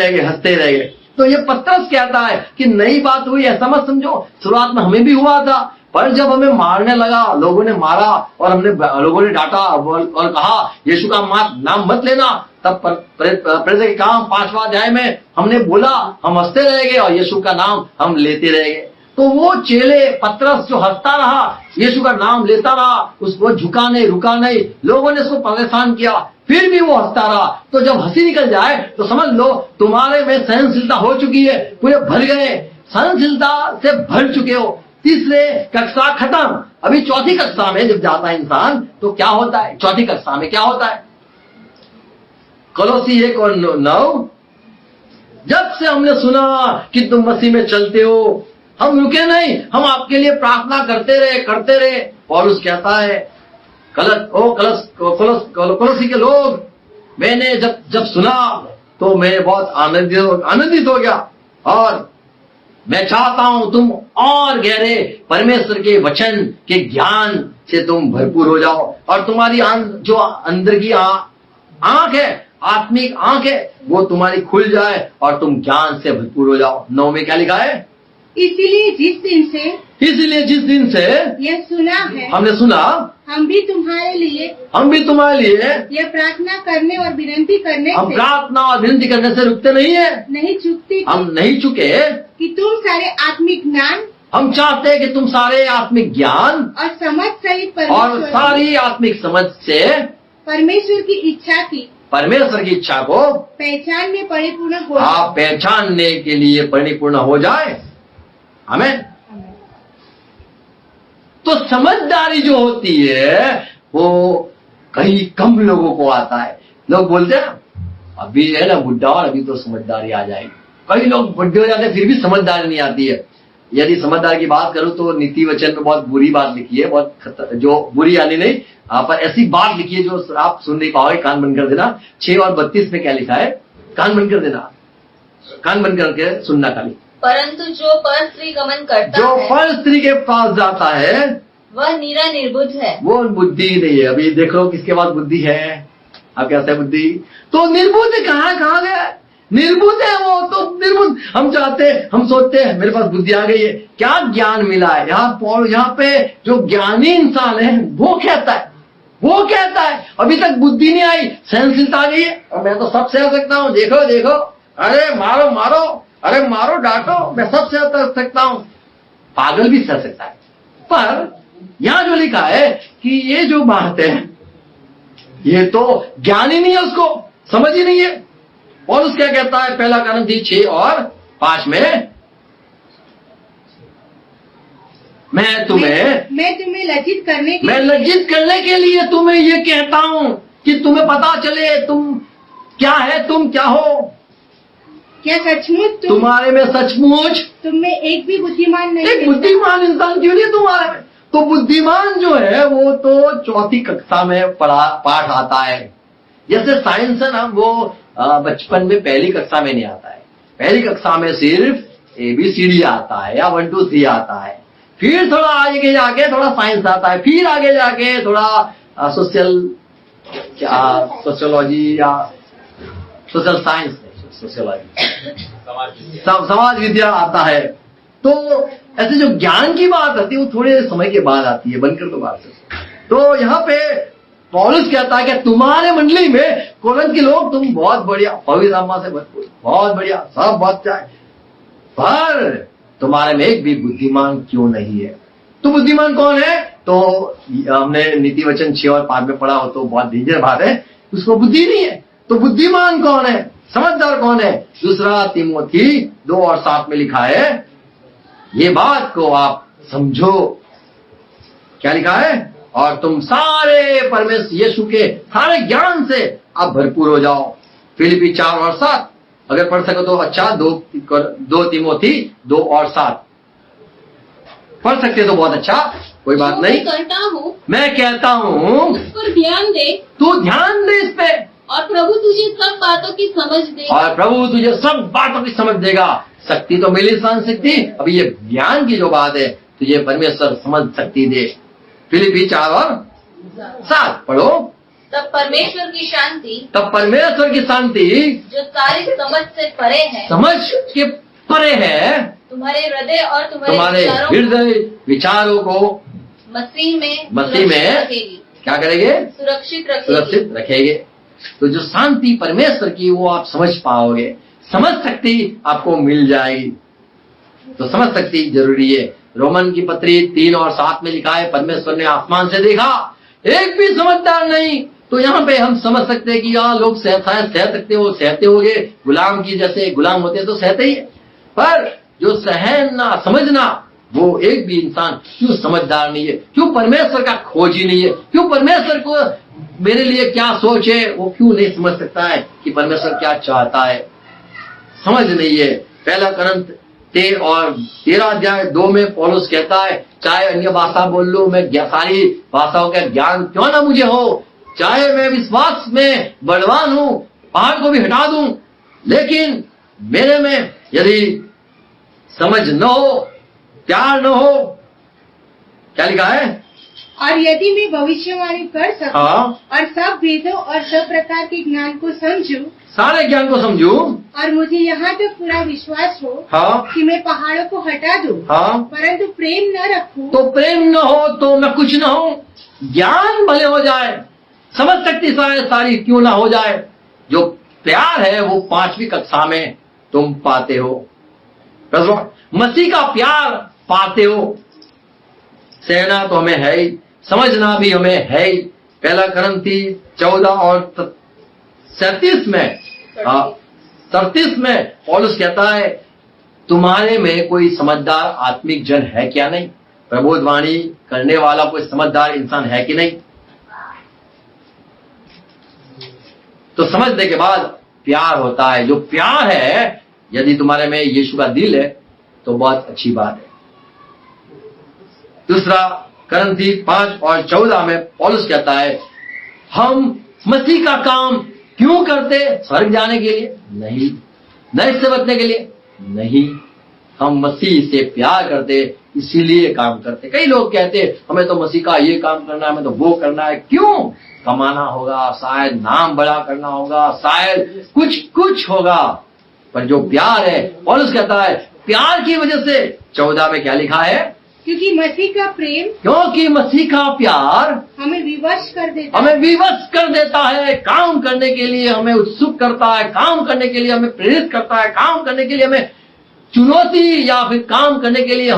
रहेंगे। तो ये पतरस कहता है कि नई बात हुई, ऐसा मत समझो। शुरुआत में हमें भी हुआ था, पर जब हमें मारने लगा, लोगों ने मारा और लोगों ने डांटा और कहा यीशु का नाम मत लेना, तब प्रेरित के काम 5वां अध्याय में हमने बोला, हम हंसते रहेंगे और यीशु का नाम हम लेते रहेंगे। तो वो चेले पतरस जो हंसता रहा, यीशु का नाम लेता रहा, उसको झुका नहीं, रुका नहीं, लोगों ने उसको परेशान किया, फिर भी वो हंसता रहा। तो जब हंसी निकल जाए तो समझ लो तुम्हारे में सहनशीलता हो चुकी है, पूरे भर गए, सहनशीलता से भर चुके हो। तीसरे कक्षा खत्म, अभी चौथी कक्षा में जब जाता है इंसान तो क्या होता है? चौथी कक्षा में क्या होता है? कोलोसी 1 और 9, जब से हमने सुना कि तुम मसीह में चलते हो, हम रुके नहीं, हम आपके लिए प्रार्थना करते रहे। पौलुस कहता है कोलोसी के लोग, मैंने जब सुना तो मैं बहुत आनंदित हो गया, और मैं चाहता हूं तुम और गहरे परमेश्वर के वचन के ज्ञान से तुम भरपूर हो जाओ, और तुम्हारी जो अंदर की आंख है आत्मिक आंख है वो तुम्हारी खुल जाए और तुम ज्ञान से भरपूर हो जाओ। 9 में क्या लिखा है? इसलिए जिस दिन से यह सुना है, हमने सुना, हम भी तुम्हारे लिए यह प्रार्थना करने और विनती करने हम प्रार्थना और विनती करने से रुकते नहीं है, नहीं चुकते, हम नहीं चुके कि तुम सारे आत्मिक ज्ञान हम चाहते हैं कि तुम सारे आत्मिक ज्ञान और समझ सहित और सारी आत्मिक समझ से परमेश्वर की इच्छा को पहचान में परिपूर्ण हो, आप पहचानने के लिए परिपूर्ण हो जाए। आमीन। तो समझदारी जो होती है वो कहीं कम लोगों को आता है। लोग बोलते हैं अभी है ना बुढ़ा और अभी तो समझदारी आ जाएगी। कई लोग बुढ़े हो जाते हैं फिर भी समझदारी नहीं आती है। यदि समझदार की बात करूं तो नीति वचन में बहुत बुरी बात लिखी है, बहुत जो बुरी यानी नहीं पर ऐसी बात लिखी है जो आप सुन नहीं पाओगे। कान बंद कर देना। 6 और 32 में क्या लिखा है? कान बंद कर देना, कान बंद करके सुनना खाली। परंतु जो पर स्त्री गमन करता जो है, पर स्त्री के पास जाता है वह नीरा निर्बुद्ध है। वो बुद्धि नहीं है। अभी देख लो किसके पास बुद्धि है। आप कैसे बुद्धि? तो निर्बुद्ध कहाँ गया? निर्बुद्ध है वो तो निर्बुद्ध। हम चाहते हैं, हम सोचते हैं मेरे पास बुद्धि आ गई है, क्या ज्ञान मिला है। यहाँ पे जो ज्ञानी इंसान है वो कहता है अभी तक बुद्धि नहीं आई, सहनशीलता आ गई है और मैं तो सब सह सकता हूँ। देखो अरे मारो, अरे मारो डांटो, मैं सब सह सकता हूँ। पागल भी सह सकता है। पर यहां जो लिखा है कि ये जो बात है ये तो ज्ञान ही नहीं है, उसको समझ ही नहीं है। और उसका कहता है पहला कोरिन्थियों 6 और 5 में मैं तुम्हें लज्जित करने के लिए तुम्हें ये कहता हूं कि तुम्हें पता चले तुम क्या है, तुम क्या हो। क्या सचमुच तुम्हारे में सचमुच तुम में एक भी बुद्धिमान नहीं? एक बुद्धिमान इंसान क्यों नहीं तुम्हारे में? तो बुद्धिमान जो है वो तो 4ठी कक्षा में पाठ आता है। जैसे साइंस है ना वो बचपन में 1ली कक्षा में नहीं आता है। 1ली कक्षा में सिर्फ ABCD आता है या 1 2 3 आता है। फिर थोड़ा आगे जाके थोड़ा साइंस आता है, फिर आगे जाके थोड़ा सोशियोलॉजी या सोशल साइंस, समाज विद्या आता है। तो ऐसे जो ज्ञान की बात आती है वो थोड़े समय के बाद आती है। बनकर तो बात है। तो यहाँ पे पौलुस कहता है कि तुम्हारे मंडली में कोरिन्थ के लोग तुम बहुत बढ़िया, पवित्र आत्मा से भरपूर, बहुत बढ़िया, सब बहुत चाहे, पर तुम्हारे में एक भी बुद्धिमान क्यों नहीं है? तो बुद्धिमान कौन है? तो हमने नीति वचन 6 और 5 में पढ़ा हो तो बहुत डेंजर बात है, उसको बुद्धि नहीं है। तो बुद्धिमान कौन है, समझदार कौन है? 2 तीमुथी 2 और 7 में लिखा है ये बात को आप समझो। क्या लिखा है? और तुम सारे परमेश्वर यीशु के सारे ज्ञान से आप भरपूर हो जाओ। फिलिपी 4 और 7 अगर पढ़ सको तो अच्छा। 2 तीमुथी 2 और 7 पढ़ सकते तो बहुत अच्छा, कोई बात नहीं। मैं कहता हूँ उस पर ध्यान दे, तू ध्यान दे इस पे, और प्रभु तुझे सब बातों की समझ देगा। शक्ति तो मिली, सहन शक्ति। अभी ये ज्ञान की जो बात है तुझे परमेश्वर समझ शक्ति दे। फिलिपी 4 और 7 पढ़ो। तब परमेश्वर की शांति जो सारी समझ से परे है, समझ के परे है, तुम्हारे हृदय और तुम्हारे हृदय विचारों को मसीह में क्या करेंगे? सुरक्षित रखेंगे। तो जो शांति परमेश्वर की वो आप समझ पाओगे, समझ शक्ति आपको मिल जाएगी। तो समझ शक्ति जरूरी है। रोमन की पत्री 3 और 7 में लिखा है परमेश्वर ने आसमान से देखा एक भी समझदार नहीं। तो यहाँ पे हम समझ सकते हैं कि यहाँ लोग सह सकते हो, सहते होंगे, गुलाम की जैसे गुलाम होते हैं तो सहते ही है। पर जो सहना समझना वो एक भी इंसान क्यों समझदार नहीं है? क्यों परमेश्वर का खोज ही नहीं है? क्यों परमेश्वर को मेरे लिए क्या सोच है वो क्यों नहीं समझ सकता है कि परमेश्वर क्या चाहता है? समझ नहीं है। पहला कोरिन्थ 13 में पौलुस कहता है चाहे अन्य भाषा बोल लूं, मैं सारी भाषाओं का ज्ञान क्यों ना मुझे हो, चाहे मैं विश्वास में बलवान हूं, पहाड़ को भी हटा दूं, लेकिन मेरे में यदि समझ न हो, प्यार न हो, क्या लिखा है? और यदि मैं भविष्यवाणी कर सकूं और सब वेदों और सब प्रकार के ज्ञान को समझूं, सारे ज्ञान को समझूं, और मुझे यहाँ तक पूरा विश्वास हो कि मैं पहाड़ों को हटा दूं, परंतु प्रेम न रखूं, तो प्रेम न हो तो मैं कुछ न हूं। ज्ञान भले हो जाए, समझ शक्ति सारी क्यों ना हो जाए, जो प्यार है वो 5वीं कक्षा में तुम पाते हो। मसीह का प्यार पाते हो। सहना तो हमें है ही, समझना भी हमें है ही। 1 कुरिन्थी 14 और 37 में पौलुस कहता है, तुम्हारे में कोई समझदार आत्मिक जन है क्या नहीं? प्रबोधवाणी करने वाला कोई समझदार इंसान है कि नहीं? तो समझने के बाद प्यार होता है। जो प्यार है, यदि तुम्हारे में यीशु का दिल है तो बहुत अच्छी बात है। दूसरा कुरिन्थी 5 और 14 में पौलुस कहता है, हम मसीह का काम क्यों करते? स्वर्ग जाने के लिए नहीं, नरक से बचने के लिए नहीं, हम मसीह से प्यार करते इसीलिए काम करते। कई लोग कहते हमें तो मसीह का ये काम करना है, हमें तो वो करना है। क्यों? कमाना होगा, शायद नाम बड़ा करना होगा, शायद कुछ होगा। पर जो प्यार है, पौलुस कहता है प्यार की वजह से 14 में क्या लिखा है? क्योंकि मसीह का प्रेम, क्योंकि मसीह का प्यार हमें विवश कर देता है, काम करने के लिए हमें उत्सुक करता है, काम करने के लिए हमें प्रेरित करता है, काम करने के लिए हमें चुनौती या फिर काम करने के लिए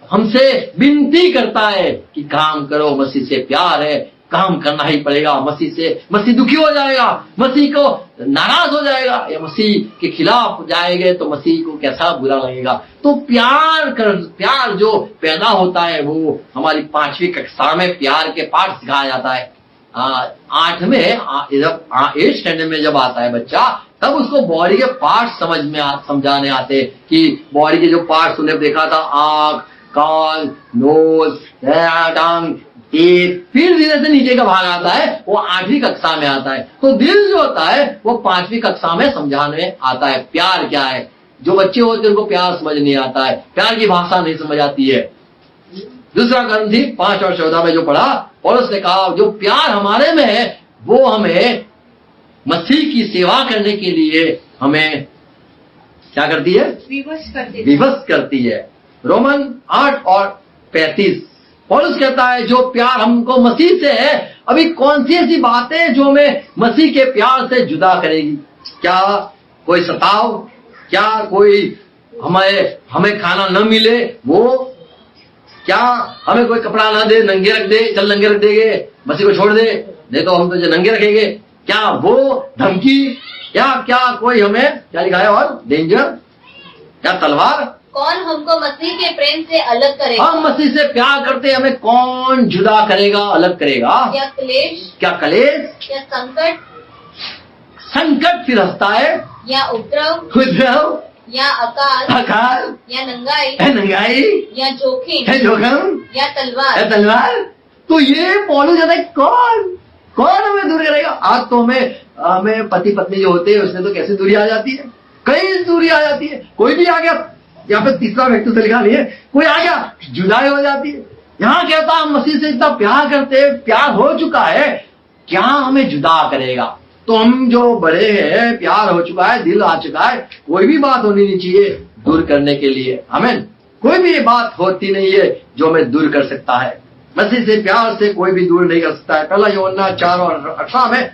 हमसे विनती करता है कि काम करो। मसीह से प्यार है, काम करना ही पड़ेगा। मसीह दुखी हो जाएगा, मसीह को नाराज हो जाएगा या मसीह के खिलाफ जाएंगे तो मसीह को कैसा बुरा लगेगा। तो प्यार जो पैदा होता है वो हमारी 5वीं कक्षा में प्यार के पाठ सिखाया जाता है। 8वें जब 8th स्टैंडर्ड में जब आता है बच्चा, तब उसको बॉडी के पार्ट समझाने आते कि बॉडी के जो पार्ट तुमने देखा था, आंख, कान, नोज, टांग, फिर धीरे से नीचे का भाग आता है, वो 8वीं कक्षा में आता है। तो दिल जो होता है वो 5वीं कक्षा में समझाने आता है प्यार क्या है। जो बच्चे होते हैं उनको प्यार समझ नहीं आता है, प्यार की भाषा नहीं समझ आती है। दूसरा कुरिन्थी 5 और 14 में जो पढ़ा, पौलुस ने कहा जो प्यार हमारे में है वो हमें मसीह की सेवा करने के लिए हमें क्या करती है? विवश करती है। रोमन 8 और 35 पौलुस कहता है जो प्यार हमको मसीह से है, अभी कौन सी ऐसी बातें जो हमें मसीह के प्यार से जुदा करेगी? क्या कोई सताव, क्या कोई हमें खाना न मिले, वो क्या हमें कोई कपड़ा ना दे, नंगे रख दे, चल नंगे रख देंगे, मसीह को छोड़ दे, नहीं तो हम तुझे नंगे रखेंगे, क्या वो धमकी, क्या कोई हमें क्या लिखा है और डेंजर, क्या तलवार? कौन हमको मसीह के प्रेम से अलग करेगा? हम मसीह से प्यार करते, हमें कौन जुदा करेगा, अलग करेगा? क्या क्लेश, क्या संकट फिर हंसता है, या उपद्रव, या अकाल, या नंगाई, या जोखिम, या तलवार। तो ये पौलुस कहता है कौन हमें दूर करेगा? आज तो हमें पति पत्नी जो होते हैं उसमें तो कैसे दूरी आ जाती है, कई दूरी आ जाती है। कोई भी आ गया, यहाँ पे तीसरा व्यक्ति से लिखा नहीं है, कोई आ गया जुदाई हो जाती है। यहाँ कहता हम मसीह से इतना प्यार करते हैं, प्यार हो चुका है, क्या हमें जुदा करेगा? तो हम जो बड़े हैं, प्यार हो चुका है, दिल आ चुका है, कोई भी बात होनी नहीं चाहिए दूर करने के लिए। आमीन। कोई भी बात होती नहीं है जो हमें दूर कर सकता है। मसीह से प्यार से कोई भी दूर नहीं कर सकता है। 1 यूहन्ना 4 और 18 में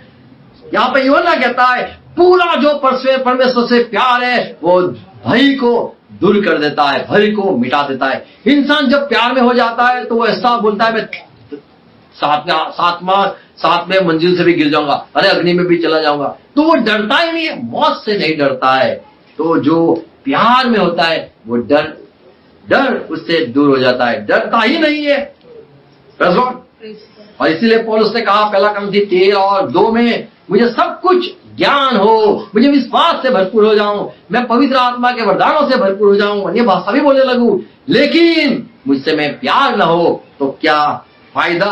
यहाँ पे यूहन्ना कहता है पूरा जो परमेश्वर से प्यार है वो भय को दूर कर देता है, भय को मिटा देता है। इंसान जब प्यार में हो जाता है तो वो ऐसा बोलता है मैं सातवें मंजिल से भी गिर जाऊंगा, अरे अग्नि में भी चला जाऊंगा। तो वो डरता ही नहीं है, मौत से नहीं डरता है। तो जो प्यार में होता है वो डर उससे दूर हो जाता है, डरता ही नहीं है। और इसीलिए पौलुस ने कहा 1 कुरिन्थी 13 और 2 में मुझे सब कुछ ज्ञान हो, मुझे विश्वास से भरपूर हो जाऊं, मैं पवित्र आत्मा के वरदानों से भरपूर हो जाऊं, अन्य भाषा भी बोलने लगूं, लेकिन मुझसे में प्यार न हो तो क्या फायदा?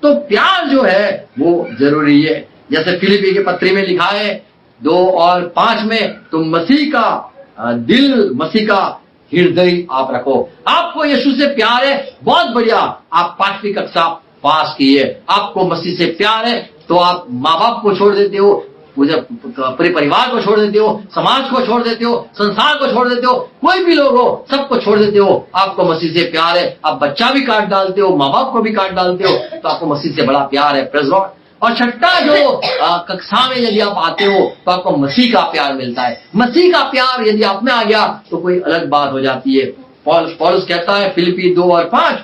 तो प्यार जो है वो जरूरी है। जैसे फिलिपी के पत्री में लिखा है 2 और 5 में तुम मसीह का दिल, मसीह का हृदय आप रखो। आपको यीशु से प्यार है, बहुत बढ़िया, आप 5वीं कक्षा पास किए। आपको मसीह से प्यार है तो आप माँ बाप को छोड़ देते हो, पूरे परिवार को छोड़ देते हो, समाज को छोड़ देते हो, संसार को छोड़ देते हो, कोई भी लोग हो सबको छोड़ देते हो। आपको मसीह से प्यार है, आप बच्चा भी काट डालते हो, माँ बाप को भी काट डालते हो, तो आपको मसीह से बड़ा प्यार है। Praise Lord. और छठा जो कक्षा में यदि आप आते हो तो आपको मसीह का प्यार मिलता है। मसीह का प्यार यदि आप में आ गया तो कोई अलग बात हो जाती है। पौलुस कहता है फिलिप्पी 2 और 5,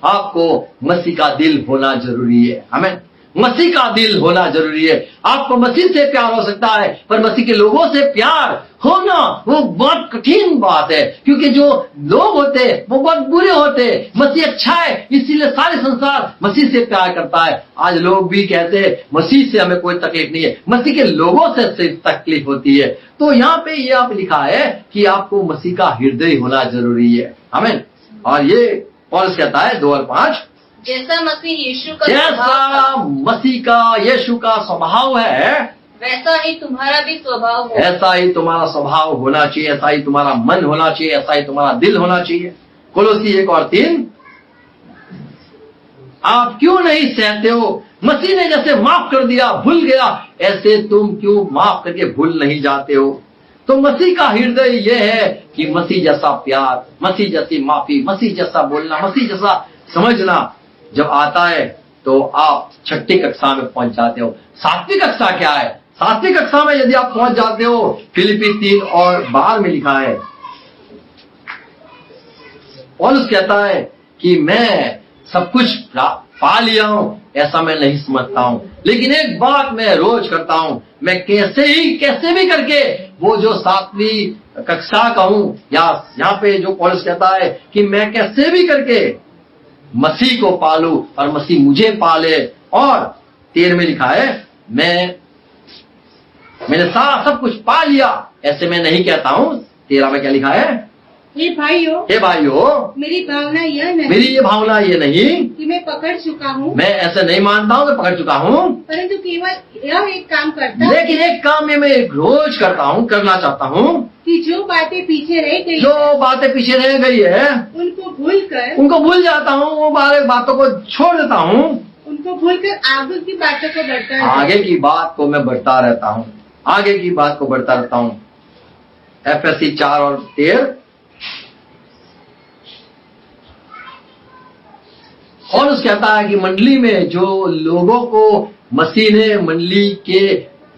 आपको मसीह का दिल होना जरूरी है। हमें मसीह का दिल होना जरूरी है। आपको मसीह से प्यार हो सकता है, पर मसीह के लोगों से प्यार होना वो बहुत कठिन बात है, क्योंकि जो लोग होते हैं वो बहुत बुरे होते हैं। मसीह अच्छा है, इसीलिए सारे संसार मसीह से प्यार करता है। आज लोग भी कहते हैं मसीह से हमें कोई तकलीफ नहीं है, मसीह के लोगों से सिर्फ तकलीफ होती है। तो यहाँ पे ये आप लिखा है कि आपको मसीह का हृदय होना जरूरी है। आमीन। और ये पौलुस कहता है 2 और 5, जैसा मसीह यीशु का यीशु का स्वभाव है, वैसा ही तुम्हारा भी स्वभाव हो। ऐसा ही तुम्हारा स्वभाव होना चाहिए, ऐसा ही तुम्हारा मन होना चाहिए, ऐसा ही तुम्हारा दिल होना चाहिए। कोलोसी 1 और 3, आप क्यों नहीं सहते हो? मसीह ने जैसे माफ कर दिया, भूल गया, ऐसे तुम क्यों माफ करके भूल नहीं जाते हो? तो मसीह का हृदय यह है कि मसीह जैसा प्यार, मसीह जैसी माफी, मसीह जैसा बोलना, मसीह जैसा समझना जब आता है तो आप 6ठी कक्षा में पहुंच जाते हो। 7वीं कक्षा क्या है? 7वीं कक्षा में यदि आप पहुंच जाते हो, फिलिप्पी 3 और 12 में लिखा है, पौलुस कहता है कि मैं सब कुछ पा लिया हूं, ऐसा मैं नहीं समझता हूं, लेकिन एक बात मैं रोज करता हूं, मैं कैसे भी करके वो जो 7वीं कक्षा का हूं, या यहाँ पे जो पौलुस कहता है कि मैं कैसे भी करके मसीह को पालू और मसीह मुझे पाले। और 13 में लिखा है, मैंने सब कुछ पा लिया, ऐसे मैं नहीं कहता हूं। 13 में क्या लिखा है? हे भाइयों, मेरी भावना ये नहीं कि मैं पकड़ चुका हूँ, मैं ऐसे नहीं मानता हूँ कि पकड़ चुका हूँ, परंतु केवल यह एक काम करता हूँ, लेकिन एक काम में मैं रोज करता हूँ, करना चाहता हूँ कि जो बातें पीछे रह गई है उनको भूल जाता हूँ, वो बातों को छोड़ देता हूँ, उनको भूलकर आगे की बातों को आगे की बात को मैं बढ़ता रहता हूँ, आगे की बात को बढ़ता रहता हूँ। एफएससी 4 और 13, और उस कहता है कि मंडली में जो लोगों को मसीह ने मंडली के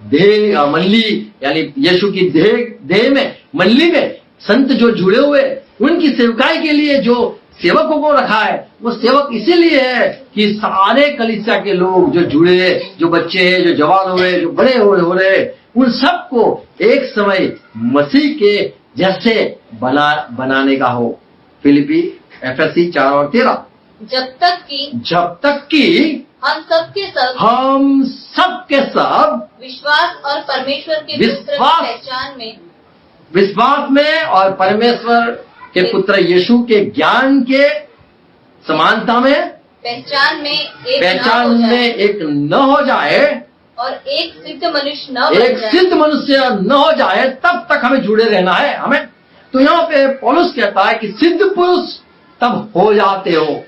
देह, मंडली यानी यीशु की देह में, मंडली में संत जो जुड़े हुए, उनकी सेवकाई के लिए जो सेवकों को रखा है, वो सेवक इसीलिए है कि सारे कलीसिया के लोग जो जुड़े, जो बच्चे हैं, जो जवान हुए, जो बड़े हो रहे, उन सबको एक समय मसीह के जैसे बनाने का हो। फिलिप्पी एफएससी 4 और 13, जब तक कि हम सबके सब विश्वास और परमेश्वर के विश्वास में और परमेश्वर के पुत्र यीशु के ज्ञान के समानता में, पहचान में एक न हो जाए, और एक सिद्ध मनुष्य न हो जाए, तब तक हमें जुड़े रहना है। हमें तो यहाँ पे पौलुस कहता है कि सिद्ध पुरुष तब हो जाते हो,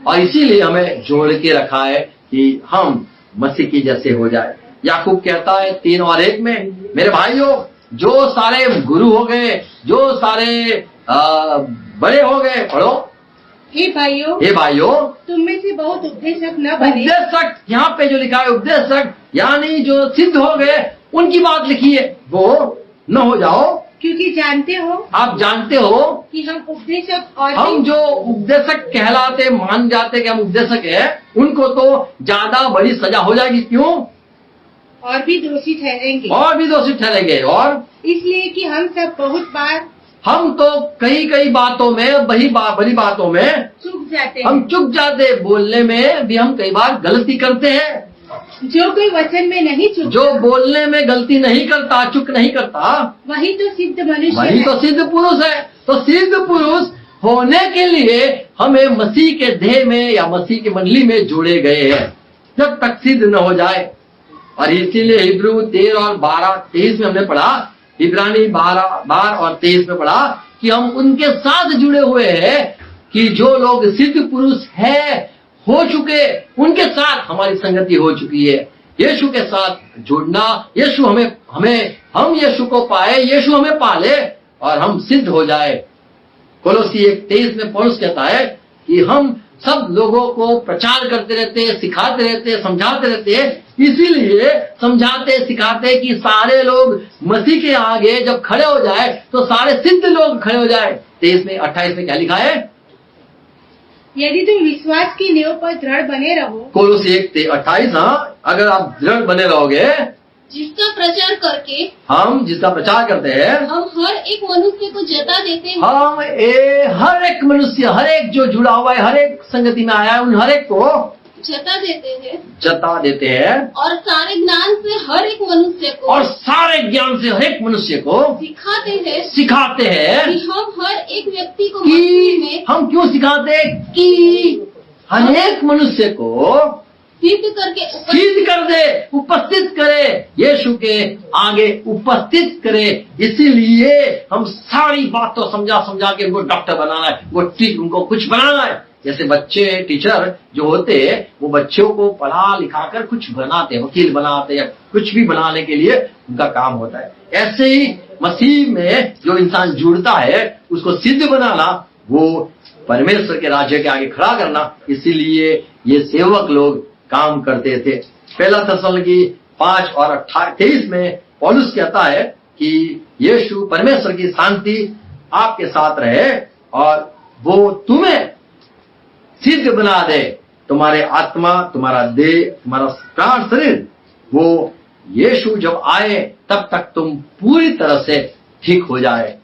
और इसीलिए हमें जोड़ के रखा है कि हम मसीह की जैसे हो जाए। याकूब कहता है 3 और 1 में, मेरे भाइयों, जो सारे गुरु हो गए, जो सारे बड़े हो गए, पढ़ो, हे भाइयों, तुम में से बहुत उपदेशक न बने। उपदेशक, यहाँ पे जो लिखा है उपदेशक, यानी जो सिद्ध हो गए, उनकी बात लिखी है, वो न हो जाओ, क्योंकि आप जानते हो कि हम उपदेशक, और हम जो उपदेशक कहलाते, मान जाते कि हम उपदेशक हैं, उनको तो ज्यादा बड़ी सजा हो जाएगी। क्यों? और भी दोषी ठहरेंगे। और इसलिए कि हम सब बहुत बार, हम तो कई बातों में, बड़ी बातों में चुक जाते, बोलने में भी हम कई बार गलती करते हैं। जो कोई वचन में नहीं चुकता, जो बोलने में गलती नहीं करता, चुक नहीं करता, वही तो सिद्ध मनुष्य, वही तो सिद्ध पुरुष है। तो सिद्ध पुरुष होने के लिए हमें मसीह के देह में या मसीह की मंडली में जोड़े गए हैं, जब तक सिद्ध न हो जाए। और इसीलिए हिब्रू 13 और 12-23 में हमने पढ़ा इब्रानी 12 और 23 में पढ़ा कि हम उनके साथ जुड़े हुए हैं, कि जो लोग सिद्ध पुरुष है हो चुके, उनके साथ हमारी संगति हो चुकी है। यीशु के साथ जुड़ना, यीशु हम यीशु को पाए, यीशु हमें पाले और हम सिद्ध हो जाए। कोलोसी 1:23 में पौलुस कहता है कि हम सब लोगों को प्रचार करते रहते हैं, सिखाते रहते हैं, समझाते रहते हैं। इसीलिए समझाते सिखाते कि सारे लोग मसीह के आगे जब खड़े हो जाए तो सारे सिद्ध लोग खड़े हो जाए। 28 में क्या लिखा है? यदि तुम विश्वास की नींव पर दृढ़ बने रहो। कोलोसी 1:28, हाँ, अगर आप दृढ़ बने रहोगे, जिसका प्रचार करके हम जिसका प्रचार करते हैं, हम हर एक मनुष्य को जता देते हैं। हम हर एक मनुष्य, हर एक जो जुड़ा हुआ है, हर एक संगति में आया है, उन हर एक को जता देते हैं और सारे ज्ञान से हर एक मनुष्य को, और सारे ज्ञान से हर एक मनुष्य को सिखाते हैं कि हम हर एक व्यक्ति को कि हम क्यों सिखाते हैं कि हर एक मनुष्य को सिद्ध कर दे, उपस्थित करे, यीशु के आगे उपस्थित करे। इसीलिए हम सारी बात तो समझा के उनको डॉक्टर बनाना है, वो ठीक उनको कुछ बनाना है। जैसे बच्चे, टीचर जो होते हैं, वो बच्चों को पढ़ा लिखा कर कुछ बनाते हैं, वकील बनाते हैं, कुछ भी बनाने के लिए उनका काम होता है। ऐसे ही मसीह में जो इंसान जुड़ता है, उसको सिद्ध बनाना, वो परमेश्वर के राज्य के आगे खड़ा करना। इसीलिए ये सेवक लोग काम करते थे। पहला थिस्सलुनीकी 5 और 23 में पौलुस कहता है कि यीशु परमेश्वर की शांति आपके साथ रहे और वो तुम्हें सिद्ध बना दे, तुम्हारे आत्मा, तुम्हारा देह, तुम्हारा प्राण शरीर। वो यीशु जब आए तब तक तुम पूरी तरह से ठीक हो जाए,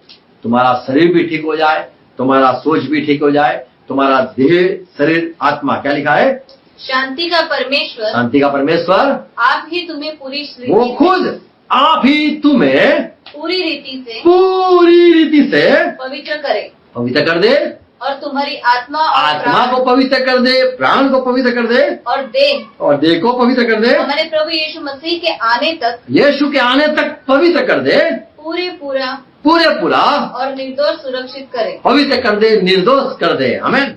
तुम्हारा शरीर भी ठीक हो जाए, तुम्हारा सोच भी ठीक हो जाए, तुम्हारा देह, शरीर, आत्मा। क्या लिखा है? शांति का परमेश्वर आप ही तुम्हें वो खुद आप ही तुम्हें पूरी रीति से पवित्र कर दे, और तुम्हारी आत्मा को पवित्र कर दे, प्राण को पवित्र कर दे, और देह को पवित्र कर दे, हमारे प्रभु यीशु मसीह के आने तक पवित्र कर दे, पूरे पूरा और निर्दोष सुरक्षित करे, पवित्र कर दे, निर्दोष कर दे। आमीन।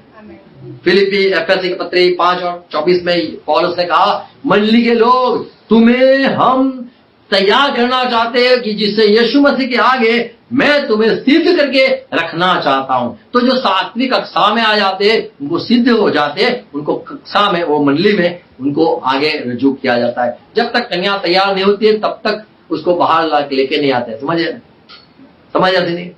फिलिपी एफएससी के पत्री 5 और 24 में पौलुस ने कहा, मंडली के लोग, तुम्हें हम तैयार करना चाहते हैं कि जिससे यीशु मसीह के आगे मैं तुम्हें सिद्ध करके रखना चाहता हूं। तो जो सात्विक कक्षा में आ जाते हैं, उनको सिद्ध हो जाते हैं, उनको कक्षा में, वो मंडली में उनको आगे रजू किया जाता है। जब तक कन्या तैयार नहीं होती है, तब तक उसको बाहर लेके नहीं आते। समझ आती नहीं?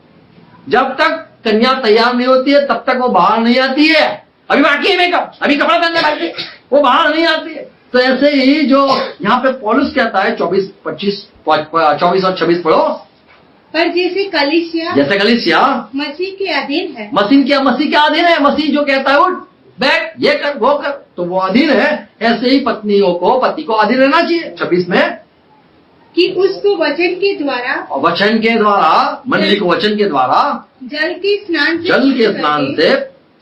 जब तक कन्या तैयार नहीं होती है, तब तक वो बाहर नहीं आती है। अभी बाकी है मेकअप, अभी कपड़ा पहनने बाकी, वो बाहर नहीं आती है। तो ऐसे ही जो यहाँ पे पौलुस कहता है 24 और 26 पढ़ो। पर जैसे कलीसिया मसीह के अधीन है, मसीह के अधीन है। मसीह जो कहता है उठ बैठ, ये कर, वो कर, तो वो अधीन है। ऐसे ही पत्नियों को, पति को अधीन रहना चाहिए। 26 में कि उसको वचन के द्वारा, मंडली को वचन के द्वारा जल के स्नान से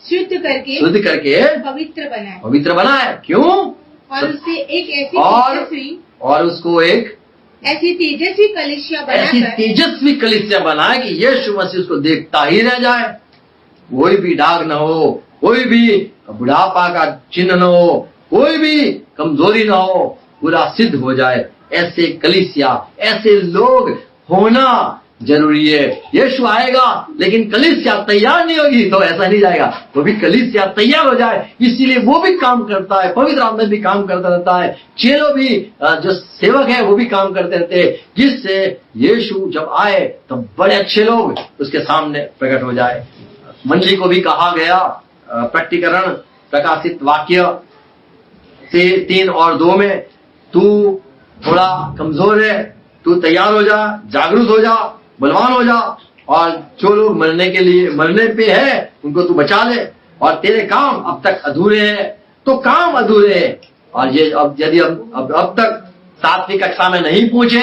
शुद्ध करके पवित्र बनाए। क्यों? और उसे एक ऐसी तेजस्वी कलीसिया बनाए कि यीशु मसीह उसको देखता ही रह जाए। कोई भी दाग न हो, कोई भी बुढ़ापा का चिन्ह न हो, कोई भी कमजोरी न हो, पूरा सिद्ध हो जाए। ऐसे कलीसिया, ऐसे लोग होना जरूरी है। यीशु आएगा लेकिन कलीसिया तैयार नहीं होगी तो ऐसा नहीं जाएगा। वो भी कलीसिया तैयार हो जाए, इसीलिए वो भी काम करता है, पवित्र आत्मा भी काम करता रहता है, चेलों भी, जो सेवक है वो भी काम करते रहते हैं, जिससे यीशु जब आए तो बड़े अच्छे लोग उसके सामने प्रकट हो जाए। मंडली को भी कहा गया, प्रकटीकरण प्रकाशित वाक्य से 3 और 2 में, तू थोड़ा कमजोर है, तू तैयार हो जा, जागरूक हो जा, बलवान हो जा, और जो लोग मरने पे है उनको तू बचा ले। और तेरे काम अब तक अधूरे हैं, तो काम अधूरे हैं। और ये अब यदि अब तक 7वीं कक्षा में नहीं पहुंचे,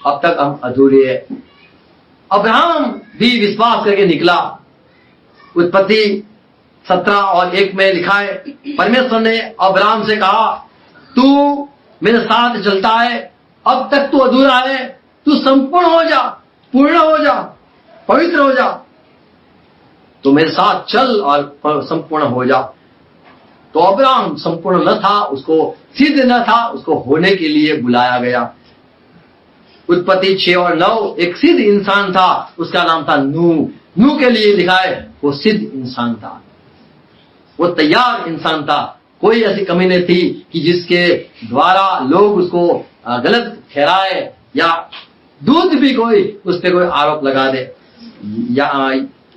अब तक हम अधूरे हैं। अब्राहम भी विश्वास करके निकला। उत्पत्ति 17 और 1 में लिखा है, परमेश्वर ने अब्राहम से कहा, तू मेरे साथ चलता है, अब तक तू अधूरा है, तू संपूर्ण हो जा। पूर्ण हो जा, पवित्र हो जा, तो मेरे साथ चल और संपूर्ण हो जा। तो अब्राहम संपूर्ण न था, उसको सिद्ध न था, उसको होने के लिए बुलाया गया। उत्पत्ति 6 और 9 एक सिद्ध इंसान था, उसका नाम था नूह। नूह के लिए लिखा है वो सिद्ध इंसान था, वो तैयार इंसान था। कोई ऐसी कमी नहीं थी कि जिसके द्वारा लोग उसको गलत ठहराए या दूध भी कोई उस पर कोई आरोप लगा दे। या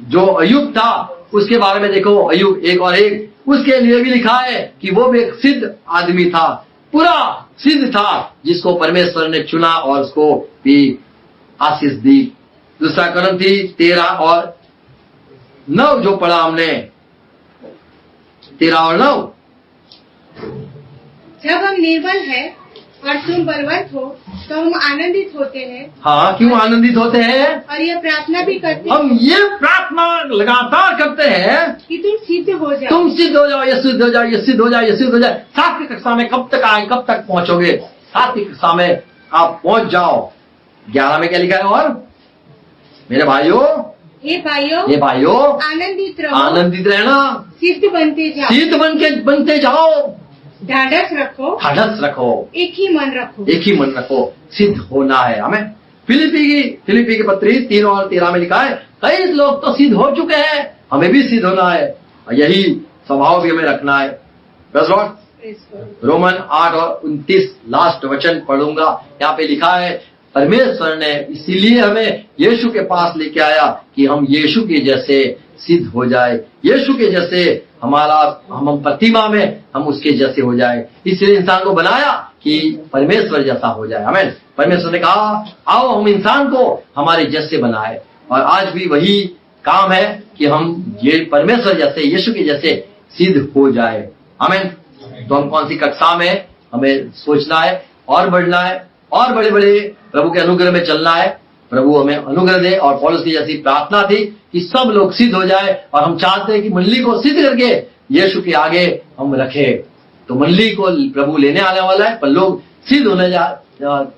जो अय्यूब था उसके बारे में देखो, अय्यूब 1 और 1, उसके लिए भी लिखा है कि वो भी एक सिद्ध आदमी था, पूरा सिद्ध था, जिसको परमेश्वर ने चुना और उसको भी आशीष दी। दूसरा कुरिन्थी 13 और 9 जो पढ़ा हमने, 13 और 9, जब हम निर्बल हैं और तुम बलवंत हो तो हम आनंदित होते हैं। हाँ, क्यों आनंदित होते हैं? और ये प्रार्थना भी करते हैं, हम ये प्रार्थना लगातार करते हैं कि तुम सिद्ध हो जाओ, तुम सिद्ध हो जाओ, ये सिद्ध हो जाओ, ये सिद्ध हो जाए, ये सिद्ध हो जाए। 7वीं कक्षा में कब तक आए, कब तक पहुंचोगे? 7वीं कक्षा में आप पहुंच जाओ। 11 में क्या लिखा है? और मेरे भाइयों, ये भाइयों आनंदित रहो, आनंदित रहना, सिद्ध बनते जाओ, सिद्ध बनते जाओ, ढाढ़स रखो, एक ही मन रखो, सिद्ध होना है हमें। फिलिपी की पत्री 3 और 13 में लिखा है, कई लोग तो सिद्ध हो चुके हैं, हमें भी सिद्ध होना है, और यही स्वभाव भी हमें रखना है। रोमन 8 और 29 लास्ट वचन पढ़ूंगा। यहाँ पे लिखा है, परमेश्वर ने इसीलिए हमें यीशु के पास लेके आया कि हम यीशु के जैसे सिद्ध हो जाए, यीशु के जैसे हम प्रतिमा में हम उसके जैसे हो जाए। इसलिए इंसान को बनाया कि परमेश्वर जैसा हो जाए। हमें परमेश्वर ने कहा, आओ हम इंसान को हमारे जैसे बनाए, और आज भी वही काम है कि हम ये परमेश्वर जैसे, यीशु के जैसे सिद्ध हो जाए। हमें तो हम कौन सी कक्षा में हमें सोचना है और बढ़ना है और बड़े बड़े प्रभु के अनुग्रह में चलना है। प्रभु हमें अनुग्रह दे। और पौलुस की जैसी प्रार्थना थी कि सब लोग सिद्ध हो जाए, और हम चाहते हैं कि मंडली को सिद्ध करके यीशु के आगे हम रखे। तो मंडली को प्रभु लेने आने वाला है, पर लोग सिद्ध होने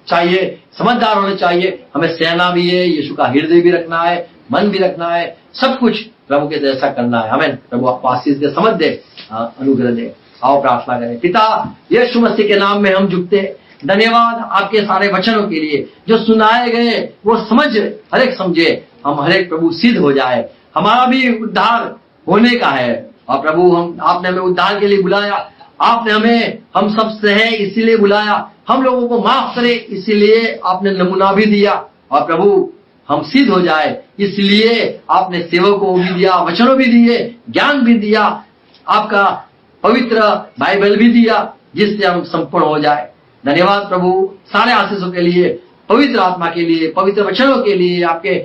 चाहिए, समझदार होने चाहिए। हमें सहना भी है, यीशु का हृदय भी रखना है, मन भी रखना है, सब कुछ प्रभु के जैसा करना है। हमें प्रभु आपको आशीष दे, समझ दे, अनुग्रह दे। आओ प्रार्थना करें। पिता, यीशु मसीह के नाम में हम झुकते हैं। धन्यवाद आपके सारे वचनों के लिए जो सुनाए गए, वो समझ हर एक समझे, हम हर एक प्रभु सिद्ध हो जाए। हमारा भी उद्धार होने का है, और प्रभु आपने हमें उद्धार के लिए बुलाया, आपने हमें हम सब से है इसीलिए बुलाया, हम लोगों को माफ करे इसीलिए आपने नमूना भी दिया, और प्रभु हम सिद्ध हो जाए इसलिए आपने सेवकों को भी दिया, वचनों भी दिए, ज्ञान भी दिया, आपका पवित्र बाइबल भी दिया, जिससे हम संपूर्ण हो जाए। धन्यवाद प्रभु सारे आशीषों के लिए, पवित्र आत्मा के लिए, पवित्र वचनों के लिए, आपके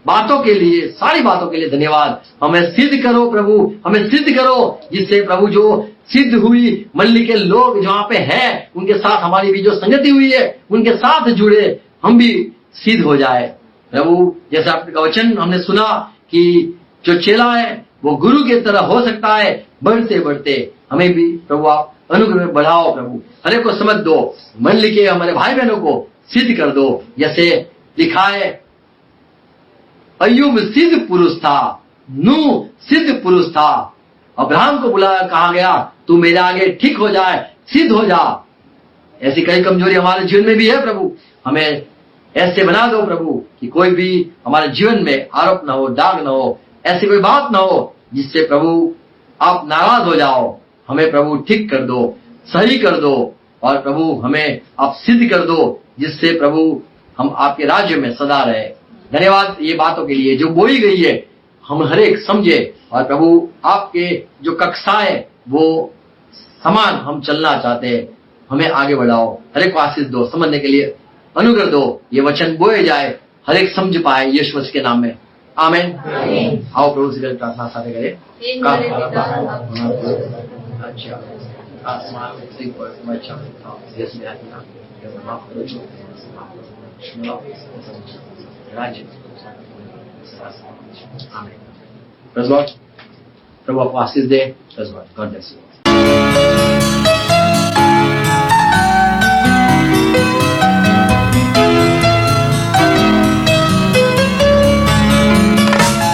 बातों के लिए, सारी बातों के लिए धन्यवाद। हमें सिद्ध करो प्रभु, हमें सिद्ध करो, जिससे प्रभु जो सिद्ध हुई मंडली के लोग जहाँ पे हैं, उनके साथ हमारी भी जो संगति हुई है, उनके साथ जुड़े, हम भी सिद्ध हो जाए। प्रभु जैसे आपका वचन हमने सुना कि जो चेला है वो गुरु की तरह हो सकता है, बढ़ते बढ़ते हमें भी प्रभु आप अनुग्रह में बढ़ाओ। प्रभु हर एक को समझ दो, मंडली के हमारे भाई बहनों को सिद्ध कर दो। जैसे लिखा है, अय्यूब सिद्ध पुरुष था, नूह सिद्ध पुरुष था, अब्राहम को बुलाया, कहा गया तू मेरे आगे ठीक हो जाए, सिद्ध हो जा। ऐसी कई कमजोरी हमारे जीवन में भी है प्रभु, हमें ऐसे बना दो प्रभु कि कोई भी हमारे जीवन में आरोप ना हो, दाग ना हो, ऐसी कोई बात ना हो जिससे प्रभु आप नाराज हो जाओ। हमें प्रभु ठीक कर दो, सही कर दो, और प्रभु हमें आप सिद्ध कर दो, जिससे प्रभु हम आपके राज्य में सदा रहे। धन्यवाद ये बातों के लिए जो बोली गई है, हम हर एक समझे, और प्रभु आपके जो कक्षाएं वो समान हम चलना चाहते हैं। हमें आगे बढ़ाओ, हर एक को आशीष दो, समझने के लिए अनुग्रह दो, ये वचन बोए जाए, हर एक समझ पाए, यीशु मसीह के नाम में आमीन। आओ प्रभु से प्रार्थना साथ करें। अच्छा प्रभु आपको आशीष दे। God bless you.